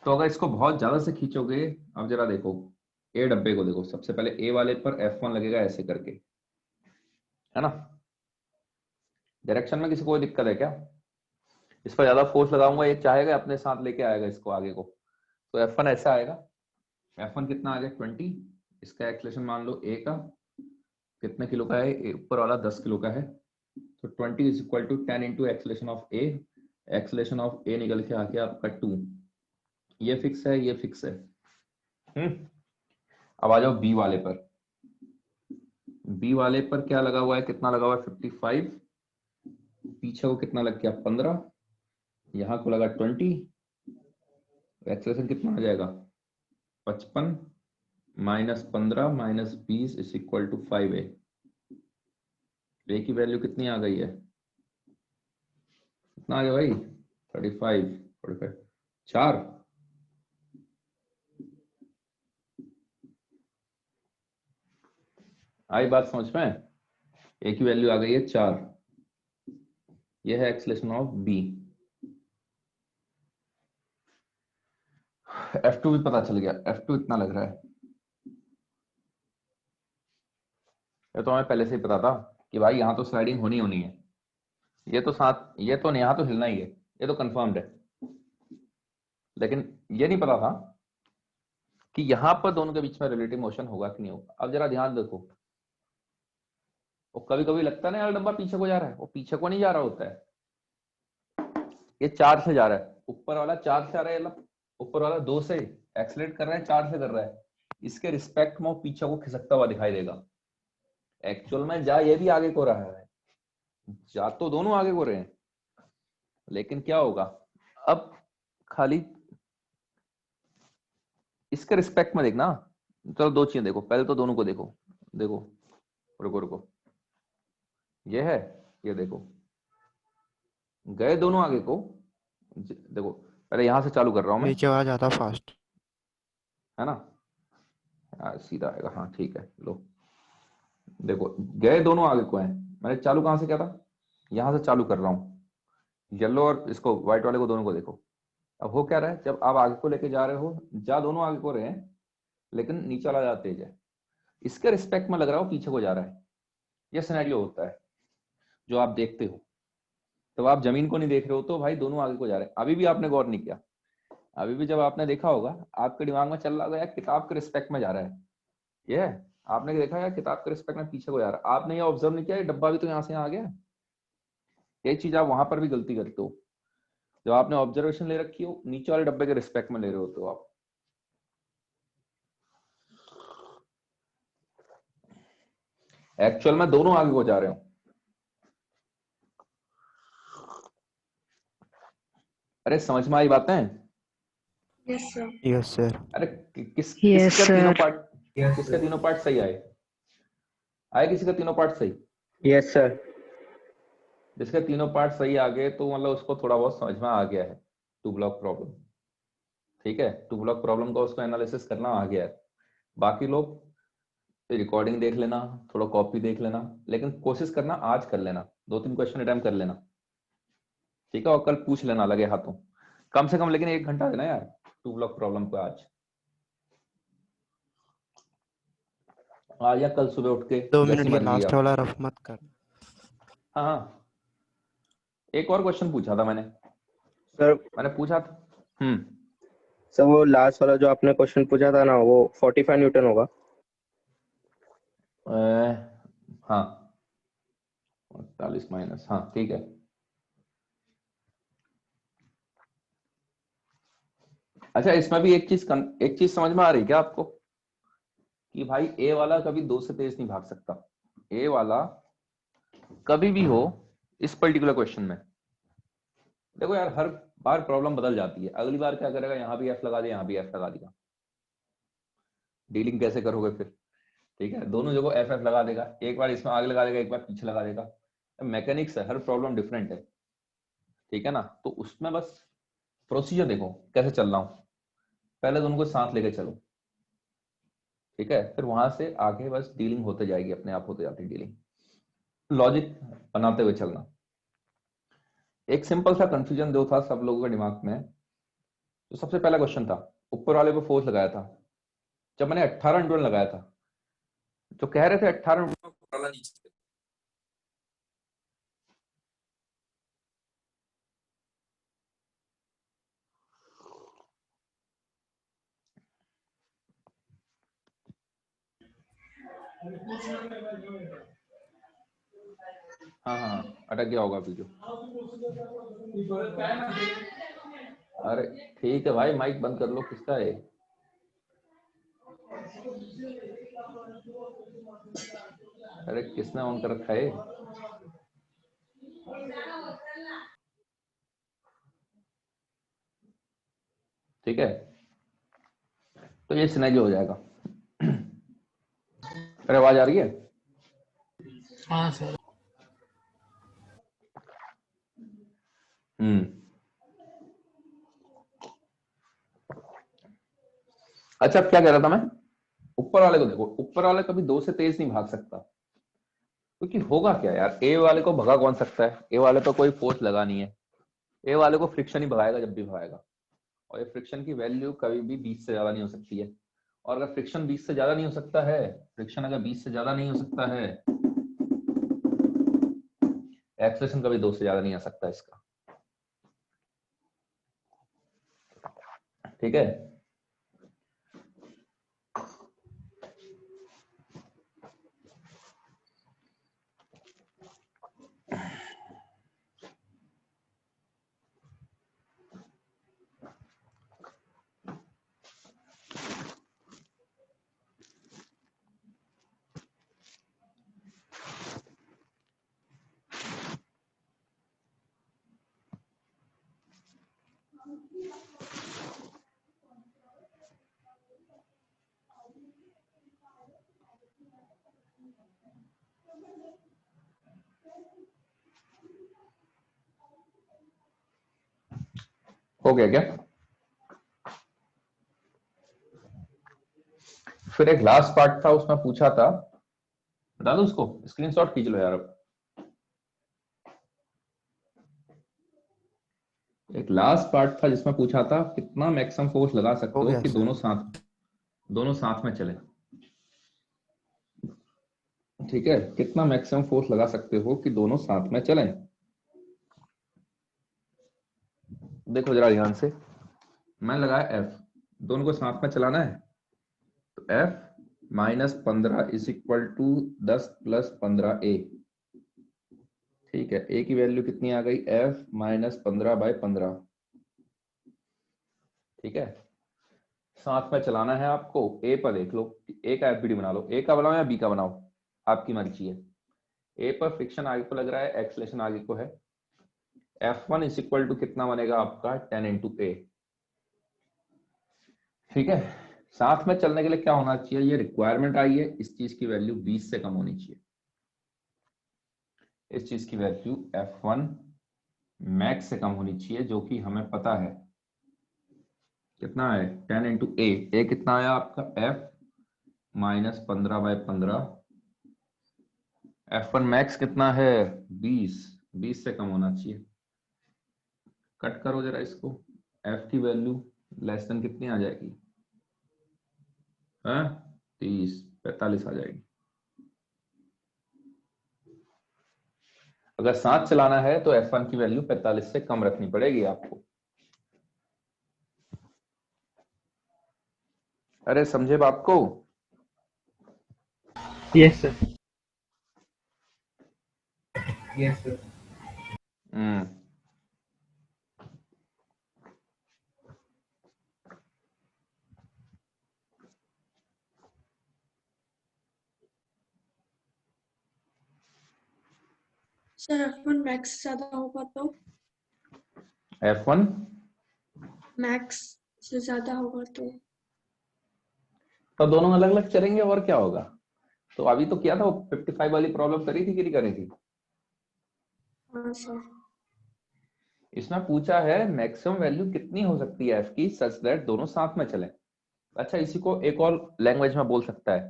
तो अगर इसको बहुत ज्यादा से खींचोगे, अब जरा देखो ए डब्बे को देखो, सबसे पहले ए वाले पर F1 लगेगा ऐसे करके, है ना? डायरेक्शन में किसी को कोई दिक्कत है क्या? इस पर ज्यादा फोर्स लगाऊंगा, ये चाहेगा अपने साथ लेके आएगा इसको आगे को, तो F1 ऐसा आएगा। F1 कितना आ गया 20, इसका एक्सलेशन मान लो ए का कितने किलो का है, ऊपर वाला 10 किलो का है, तो 20 is equal to 10 into acceleration of A. Acceleration of A निकल के आ गया आपका 2, ये फिक्स है, ये फिक्स है। अब आ जाओ बी वाले पर। बी वाले पर क्या लगा हुआ है, कितना लगा हुआ है 55, पीछे को कितना लग गया 15, यहां को लगा 20, एक्सेलेरेशन कितना आ जाएगा 55 minus 15 minus 20 is equal to 5a। A की वैल्यू कितनी आ गई है, कितना आ गया भाई 45 4। आई बात समझ में? ए की वैल्यू आ गई है 4, यह है एक्सेलेरेशन ऑफ बी। F2 भी पता चल गया, F2 इतना लग रहा है। ये तो हमें पहले से ही पता था कि भाई यहाँ तो स्लाइडिंग होनी होनी है, ये तो साथ, ये तो यहाँ तो हिलना ही है, ये तो कंफर्म्ड है। लेकिन ये नहीं पता था कि यहाँ पर दोनों के बीच में रिलेटिव मोशन होगा कि नहीं होगा। अब जरा ध्यान देखो, वो कभी कभी लगता है ना यार डब्बा पीछे को जा रहा है, वो पीछे को नहीं जा रहा होता है, ये 4 से जा रहा है, ऊपर वाला 4 से आ रहा है, ऊपर वाला 2 से एक्सीलरेट कर रहा है, 4 से कर रहा है, इसके रिस्पेक्ट में वो पीछे को खिसकता हुआ दिखाई देगा। एक्चुअल में जा ये भी आगे को रहा है, जा तो दोनों आगे को रहे हैं, लेकिन क्या होगा अब खाली इसके रिस्पेक्ट में देखना। चलो दो चीजें देखो, पहले तो दोनों को देखो, देखो रुको रुको, ये है, ये देखो गए दोनों आगे को। देखो पहले यहां से चालू कर रहा हूं मैं, नीचे आ जाता फास्ट, है ना? सीधा आएगा, हाँ ठीक है। लो देखो गए दोनों आगे को हैं, मैंने चालू कहां से किया था, यहां से चालू कर रहा हूं, येलो और इसको व्हाइट वाले को दोनों को देखो। अब हो क्या रहा है, जब आप आगे को लेके जा रहे हो, जा दोनों आगे को रहे हैं, लेकिन नीचे वाला ज्यादा तेज है, इसके रिस्पेक्ट में लग रहा हो पीछे को जा रहा है। यह सिनेरियो होता है जो आप देखते हो। तो आप जमीन को नहीं देख रहे हो तो भाई दोनों आगे को जा रहे हैं। अभी भी आपने गौर नहीं किया, अभी भी जब आपने देखा होगा आपके दिमाग में चल रहा होगा यार किताब के रिस्पेक्ट में जा रहा है, यह आपने देखा यार किताब के रिस्पेक्ट में पीछे को जा रहा है। आपने ये ऑब्जर्व नहीं किया ये डब्बा भी तो यहाँ से यहाँ आ गया। ये चीज आप वहां पर भी गलती करते हो, जब आपने ऑब्जर्वेशन ले रखी हो नीचे वाले डब्बे के रिस्पेक्ट में ले रहे होते हो आप। एक्चुअल में दोनों आगे को जा रहे हो। अरे समझ में आई बातें? Yes sir. Yes sir. अरे Yes, किसके तीनों sir. पार्ट, किसके तीनों पार्ट सही आए? आए किसी का तीनों पार्ट सही? Yes sir. जिसके तीनों पार्ट सही आ गए तो मतलब उसको थोड़ा बहुत समझ में आ गया है टू ब्लॉक प्रॉब्लम। ठीक है, टू ब्लॉक प्रॉब्लम का उसको एनालिसिस करना आ गया है। बाकी लोग रिकॉर्डिंग देख लेना, थोड़ा कॉपी देख लेना, लेकिन कोशिश करना आज कर लेना, 2-3 क्वेश्चन अटेम्प्ट कर लेना। ठीक है, और कल पूछ लेना लगे हाथों कम से कम, लेकिन 1 घंटा देना यार टू ब्लॉक प्रॉब्लम को आज या कल सुबह उठ के 2 जैसी मिनट ये मर्जी लास्ट आप। वाला रफ मत कर। हाँ हाँ, एक और क्वेश्चन पूछा था मैंने सर पूछा था। सर वो लास्ट वाला जो आपने क्वेश्चन पूछा था ना वो 45 न्यूटन होगा। हाँ 48 माइनस, हाँ ठीक है। अच्छा, इसमें भी एक चीज समझ में आ रही क्या आपको कि भाई ए वाला कभी 2 से तेज नहीं भाग सकता। ए वाला कभी भी हो इस पर्टिकुलर क्वेश्चन में, देखो यार हर बार प्रॉब्लम बदल जाती है। अगली बार क्या करेगा, यहाँ भी एफ लगा दिया, यहाँ भी एफ लगा दिया, डीलिंग कैसे करोगे फिर? ठीक है, दोनों जगह एफ लगा देगा, एक बार इसमें आगे लगा देगा, एक बार पीछे लगा देगा। मैकेनिक्स है, हर प्रॉब्लम डिफरेंट है। ठीक है ना, तो उसमें बस प्रोसीजर देखो कैसे चल रहा हूं, पहले दोनों को साथ लेके चलो। ठीक है, फिर वहां से आगे बस डीलिंग होते जाएगी, अपने आप होते जाती डीलिंग, लॉजिक बनाते हुए चलना। एक सिंपल सा कंफ्यूजन जो था सब लोगों के दिमाग में, तो सबसे पहला क्वेश्चन था ऊपर वाले पे फोर्स लगाया था, जब मैंने 18 न्यूटन लगाया था, जो कह रहे थे 18 न्यूटन नीचे। हाँ हाँ अटक गया होगा वीडियो। अरे ठीक है भाई, माइक बंद कर लो, किसका है? अरे किसने ऑन कर रखा है? ठीक है, तो ये सिनेरियो हो जाएगा। अरे आवाज आ रही है? हाँ सर। अच्छा, क्या कह रहा था मैं? ऊपर वाले को देखो, ऊपर वाला कभी 2 से तेज नहीं भाग सकता, क्योंकि होगा क्या यार, ए वाले को भगा कौन सकता है? ए वाले पर कोई फोर्स लगा नहीं है, ए वाले को फ्रिक्शन ही भगाएगा जब भी भगाएगा, और ये फ्रिक्शन की वैल्यू कभी भी 20 से ज्यादा नहीं हो सकती है। और अगर फ्रिक्शन 20 से ज्यादा नहीं हो सकता है, फ्रिक्शन अगर 20 से ज्यादा नहीं हो सकता है, एक्सेलरेशन कभी 2 से ज्यादा नहीं आ सकता इसका। ठीक है, हो गया क्या? फिर एक लास्ट पार्ट था, उसमें पूछा था, बता दो उसको, स्क्रीनशॉट खींच लो यार अब। लास्ट पार्ट था जिसमें पूछा था कितना मैक्सिमम फोर्स लगा सकते हो हो गया कि सर। दोनों साथ में चले। ठीक है, कितना मैक्सिमम फोर्स लगा सकते हो कि दोनों साथ में चलें। देखो जरा ध्यान से, मैं लगाया F, दोनों को साथ में चलाना है, तो F -15 is equal to 10 + 15A। ठीक है, A की वैल्यू कितनी आ गई, F -15/15। ठीक है, साथ में चलाना है आपको। A पर देख लो, A का FBD बना लो, A का बनाओ या B का बनाओ, आपकी मर्जी है। A पर फ्रिक्शन आगे को लग रहा है, एक्सलेशन आगे को है। F1 इज इक्वल टू कितना बनेगा आपका, 10 × A। ठीक है, साथ में चलने के लिए क्या होना चाहिए, ये रिक्वायरमेंट आई है, इस चीज की वैल्यू 20 से कम होनी चाहिए। इस चीज की वैल्यू F1 मैक्स से कम होनी चाहिए, जो कि हमें पता है कितना है, 10 × A। A कितना आया आपका, F -15/15। F1 मैक्स कितना है, 20 से कम होना चाहिए। कट करो जरा इसको, F की वैल्यू लेस देन कितनी आ जाएगी, 30, 45 आ जाएगी। अगर साथ चलाना है तो F1 की वैल्यू 45 से कम रखनी पड़ेगी आपको। अरे समझे बात को? Yes sir. Yes sir. Hmm, sir F1 max से ज्यादा होगा तो F1 मैक्स से ज्यादा होगा तो दोनों अलग अलग चलेंगे और क्या होगा। तो अभी तो किया था, वो 55 वाली प्रॉब्लम करी थी कि नहीं करी थी। हाँ सर। इसमें पूछा है मैक्सिमम वैल्यू कितनी हो सकती है F की सच दैट दोनों साथ में चले। अच्छा, इसी को एक और लैंग्वेज में बोल सकता है,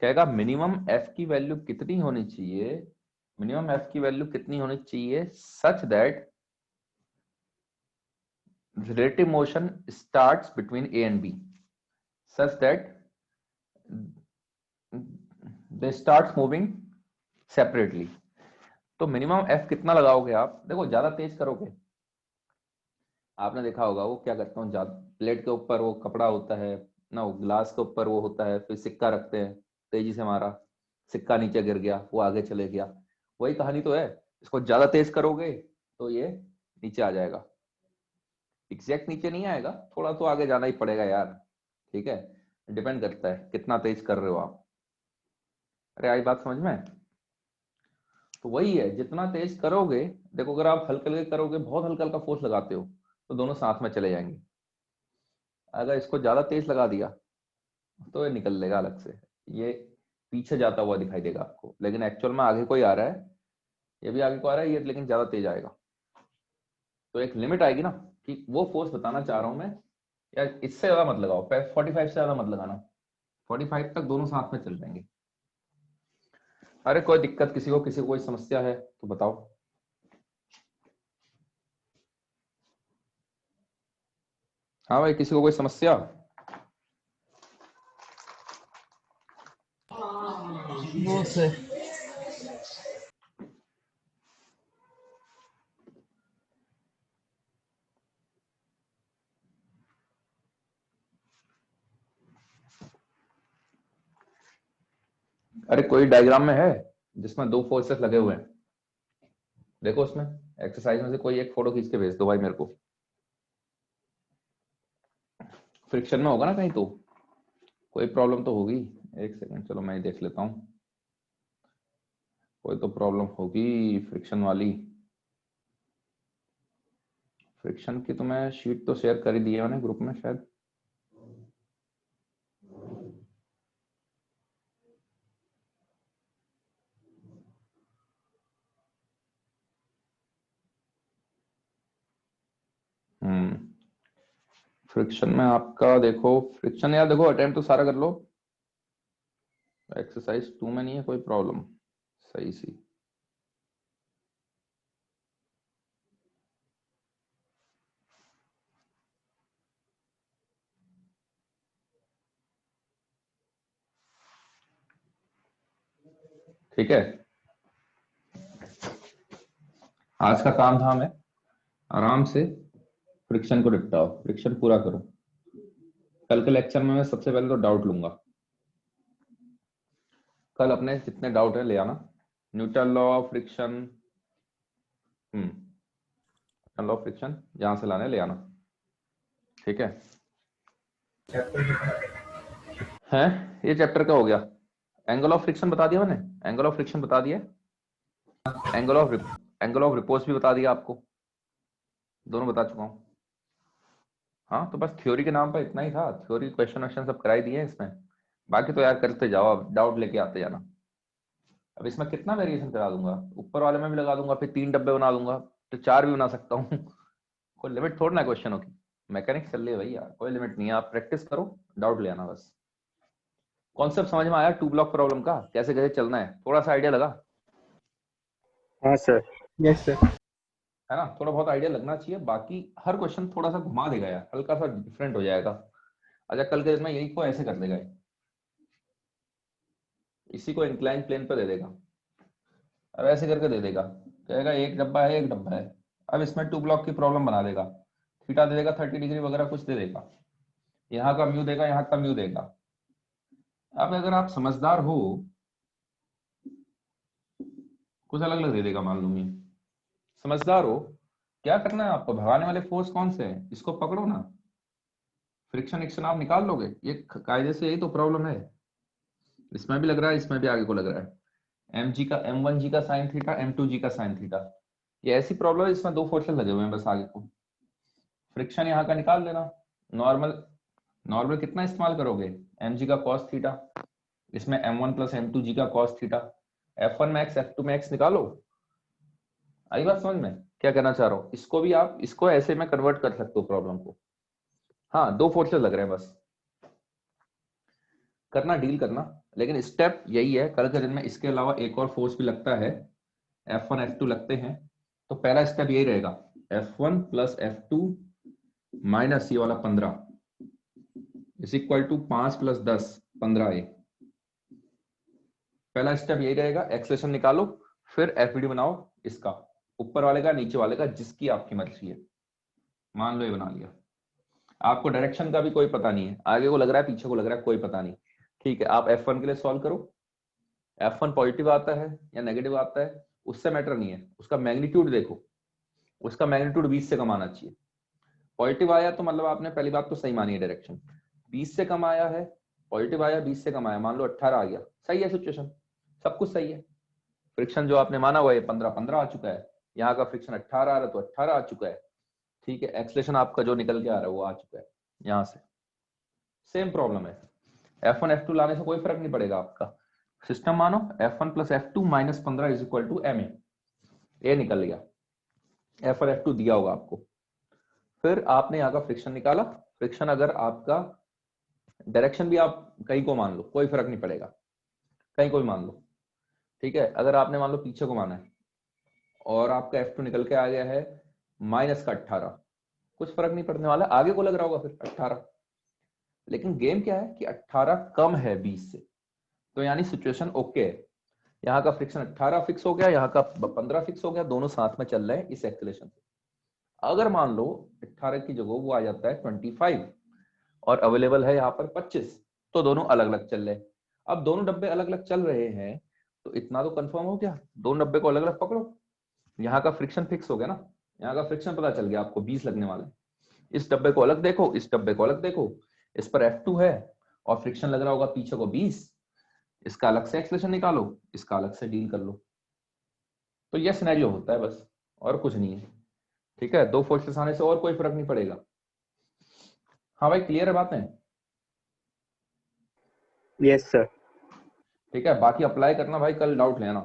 कहेगा मिनिमम F की वैल्यू कितनी होनी चाहिए, मिनिमम F की वैल्यू कितनी होनी चाहिए such that relative motion starts between A and B such that they start moving separately। तो मिनिमम F कितना लगाओगे आप, देखो ज्यादा तेज करोगे, आपने देखा होगा वो क्या करते हैं, प्लेट के ऊपर वो कपड़ा होता है ना, वो ग्लास के ऊपर वो होता है, फिर सिक्का रखते हैं, तेजी से मारा, सिक्का नीचे गिर गया, वो आगे चले गया। वही कहानी तो है, इसको ज्यादा तेज करोगे तो ये नीचे आ जाएगा। एग्जैक्ट नीचे नहीं आएगा, थोड़ा तो आगे जाना ही पड़ेगा यार। ठीक है, डिपेंड करता है कितना तेज कर रहे हो आप। अरे आई बात समझ में? तो वही है, जितना तेज करोगे, देखो अगर आप हल्के हल्के करोगे, बहुत हल्का हल्का फोर्स लगाते हो, तो दोनों साथ में चले जाएंगे। अगर इसको ज्यादा तेज लगा दिया तो ये निकल लेगा अलग से, ये पीछे जाता हुआ दिखाई देगा आपको, लेकिन एक्चुअल में आगे कोई आ रहा है, ये भी आगे को आ रहा है ये, लेकिन ज्यादा तेज आएगा। तो एक लिमिट आएगी ना, कि वो फोर्स बताना चाह रहा हूं मैं, यार इससे ज्यादा मत लगाओ, 45 से ज्यादा मत लगाना, 45 तक दोनों साथ में चल जाएंगे। अरे कोई दिक्कत, किसी को कोई समस्या है तो बताओ। हाँ भाई, किसी को कोई समस्या? No sir. अरे कोई डायग्राम में है जिसमें दो फोर्सेस लगे हुए हैं, देखो उसमें एक्सरसाइज में से कोई एक फोटो खींच के भेज दो भाई मेरे को। फ्रिक्शन में होगा ना कहीं, तो कोई प्रॉब्लम तो होगी। एक सेकंड, चलो मैं ही देख लेता हूँ, कोई तो प्रॉब्लम होगी फ्रिक्शन वाली। फ्रिक्शन की तो मैं शीट तो शेयर कर ही दी है मैंने ग्रुप में शायद। फ्रिक्शन में आपका देखो, फ्रिक्शन यार देखो अटेम्प्ट तो सारा कर लो, एक्सरसाइज 2 में नहीं है कोई प्रॉब्लम, सही सी। ठीक है, आज का काम था हमें आराम से फ्रिक्शन को निपटाओ, फ्रिक्शन पूरा करो। कल के लेक्चर में मैं सबसे पहले तो डाउट लूंगा। कल अपने जितने डाउट है ले आना। Newton law of friction, Newton law of friction जहां से लाने ले आना। ठीक है, ये चैप्टर क्या हो गया? एंगल ऑफ फ्रिक्शन बता दिया मैंने, एंगल ऑफ फ्रिक्शन बता दिया, एंगल ऑफ रिपोज भी बता दिया आपको, दोनों बता चुका हूं। हाँ, तो बस थ्योरी के नाम पर इतना ही था, थ्योरी क्वेश्चन सब कराई दिए इसमें, बाकी तो यार करते जाओ, अब डाउट लेके आते जाना। अब इसमें कितना वेरिएशन करा दूंगा, ऊपर वाले में भी लगा दूंगा, फिर 3 डब्बे बना दूंगा, तो 4 भी बना सकता हूँ। कोई लिमिट थोड़ा ना क्वेश्चनों की, मैकेनिक्स चल रही है भैया, कोई लिमिट नहीं है। आप प्रैक्टिस करो, डाउट ले आना बस। कॉन्सेप्ट समझ में आया 2 ब्लॉक प्रॉब्लम का, कैसे कैसे चलना है, थोड़ा सा आइडिया लगा? हाँ सर। Yes sir. है ना, थोड़ा बहुत आइडिया लगना चाहिए। बाकी हर क्वेश्चन थोड़ा सा घुमा देगा यार, हल्का सा डिफरेंट हो जाएगा। अच्छा, कल के दिन में यही को ऐसे कर देगा, इसी को इंक्लाइन प्लेन पे दे देगा, अब ऐसे करके दे देगा, कहेगा एक डब्बा है, एक डब्बा है। अब इसमें 2 ब्लॉक की प्रॉब्लम बना देगा, थीटा दे देगा 30 डिग्री वगैरह कुछ दे देगा, यहाँ का म्यू देगा, यहाँ का म्यू देगा। अब अगर आप समझदार हो, कुछ अलग अलग दे देगा, मान लो मैं समझदार हो, क्या करना है आपको, भगाने वाले फोर्स कौन से हैं, इसको पकड़ो ना, फ्रिक्शन एक्शन आप निकाल लोगे। ये कायदे से, यही तो प्रॉब्लम है, इसमें भी लग रहा है, इसमें भी आगे को लग रहा है। m1g का साइन थीटा, m2g का साइन थीटा, ये ऐसी प्रॉब्लम है इसमें 2 फोर्सेस लगे हुए हैं बस आगे को। फ्रिक्शन यहाँ का निकाल लेना, नॉर्मल कितना इस्तेमाल करोगे, mg का cos थीटा, इसमें m1 प्लस m2g का cos theta, f1 max f2 max निकालो। आई बात समझ में क्या कहना चाह रहा हूँ? इसको भी आप इसको ऐसे में कन्वर्ट कर सकते हो प्रॉब्लम को। हाँ, 2 फोर्सेस लग रहे हैं बस, करना डील करना, लेकिन स्टेप यही है। कल के दिन में इसके अलावा एक और फोर्स भी लगता है, F1 F2 लगते हैं, तो पहला स्टेप यही रहेगा, F1 प्लस F2 माइनस ये वाला 15 is equal to 5 plus 10 15a। पहला स्टेप यही रहेगा, एक्सेलेरेशन निकालो, फिर एफईडी बनाओ, इसका ऊपर वाले का नीचे वाले का, जिसकी आपकी मर्जी है। मान लो ये बना लिया, आपको डायरेक्शन का भी कोई पता नहीं है, आगे को लग रहा है पीछे को लग रहा है कोई पता नहीं। ठीक है, आप F1 के लिए सॉल्व करो, F1 पॉजिटिव आता है या नेगेटिव आता है उससे मैटर नहीं है, उसका मैग्नीट्यूड देखो, उसका मैग्नीट्यूड 20 से कम आना चाहिए। पॉजिटिव आया तो मतलब आपने पहली बात तो सही मानी है, डायरेक्शन 20 से कम आया है, पॉजिटिव आया 20 से कम आया, मान लो 18 आ गया, सही है सिचुएशन, सब कुछ सही है। फ्रिक्शन जो आपने माना हुआ है 15 आ चुका है, यहाँ का फ्रिक्शन 18 आ रहा है तो 18 आ चुका है। ठीक है, एक्सेलेरेशन आपका जो निकल के आ रहा है वो आ चुका है यहाँ से। सेम प्रॉब्लम है, F1 F2 लाने से कोई फर्क नहीं पड़ेगा आपका, सिस्टम मानो F1 plus F2 minus 15 is equal to MA, ये निकल गया, F1 F2 दिया होगा आपको। फिर आपने यहाँ का फ्रिक्शन निकाला, फ्रिक्शन अगर आपका डायरेक्शन भी आप कहीं को मान लो, कोई फर्क नहीं पड़ेगा, कहीं को भी मान लो। ठीक है, अगर आपने मान लो पीछे को माना है और आपका F2 निकल के आ गया है माइनस का 18, कुछ फर्क नहीं पड़ने वाला, आगे को लग रहा होगा फिर 18। लेकिन गेम क्या है कि 18 कम है 20 से, तो यानी सिचुएशन ओके है, यहाँ का फ्रिक्शन 18 फिक्स हो गया, यहाँ का 15 फिक्स हो गया, दोनों साथ में चल रहे हैं इस एक्सेलेरेशन से। अगर मान लो 18 की जगह वो आ जाता है 25 और अवेलेबल है यहाँ पर 25, तो दोनों अलग अलग चल रहे हैं। अब दोनों डब्बे अलग अलग चल रहे हैं तो इतना तो कंफर्म हो गया, दोनों डब्बे को अलग अलग पकड़ो, यहाँ का फ्रिक्शन फिक्स हो गया ना, यहाँ का फ्रिक्शन पता चल गया आपको 20 लगने वाले, इस डब्बे को अलग देखो, इस डब्बे को अलग देखो, इस पर F2 है और फ्रिक्शन लग रहा होगा पीछे को 20, इसका अलग से एक्सेलेरेशन निकालो, इसका अलग से डील कर लो। तो यह सिनेरियो होता है बस, और कुछ नहीं है। ठीक है, 2 फोर्सेस आने से और कोई फर्क नहीं पड़ेगा। हाँ भाई, क्लियर है बातें? Yes sir. ठीक है, बाकी अप्लाई करना भाई, कल डाउट लेना,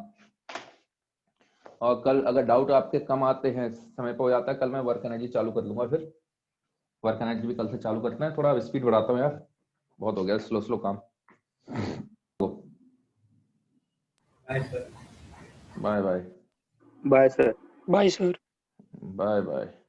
और कल अगर डाउट आपके कम आते हैं, समय पर हो जाता है, कल मैं वर्क एनर्जी चालू कर लूंगा, फिर वर्क एनर्जी भी कल से चालू करते हैं, थोड़ा स्पीड बढ़ाता हूँ यार, बहुत हो गया स्लो स्लो काम। Bye bye. Bye sir. Bye sir. Bye bye.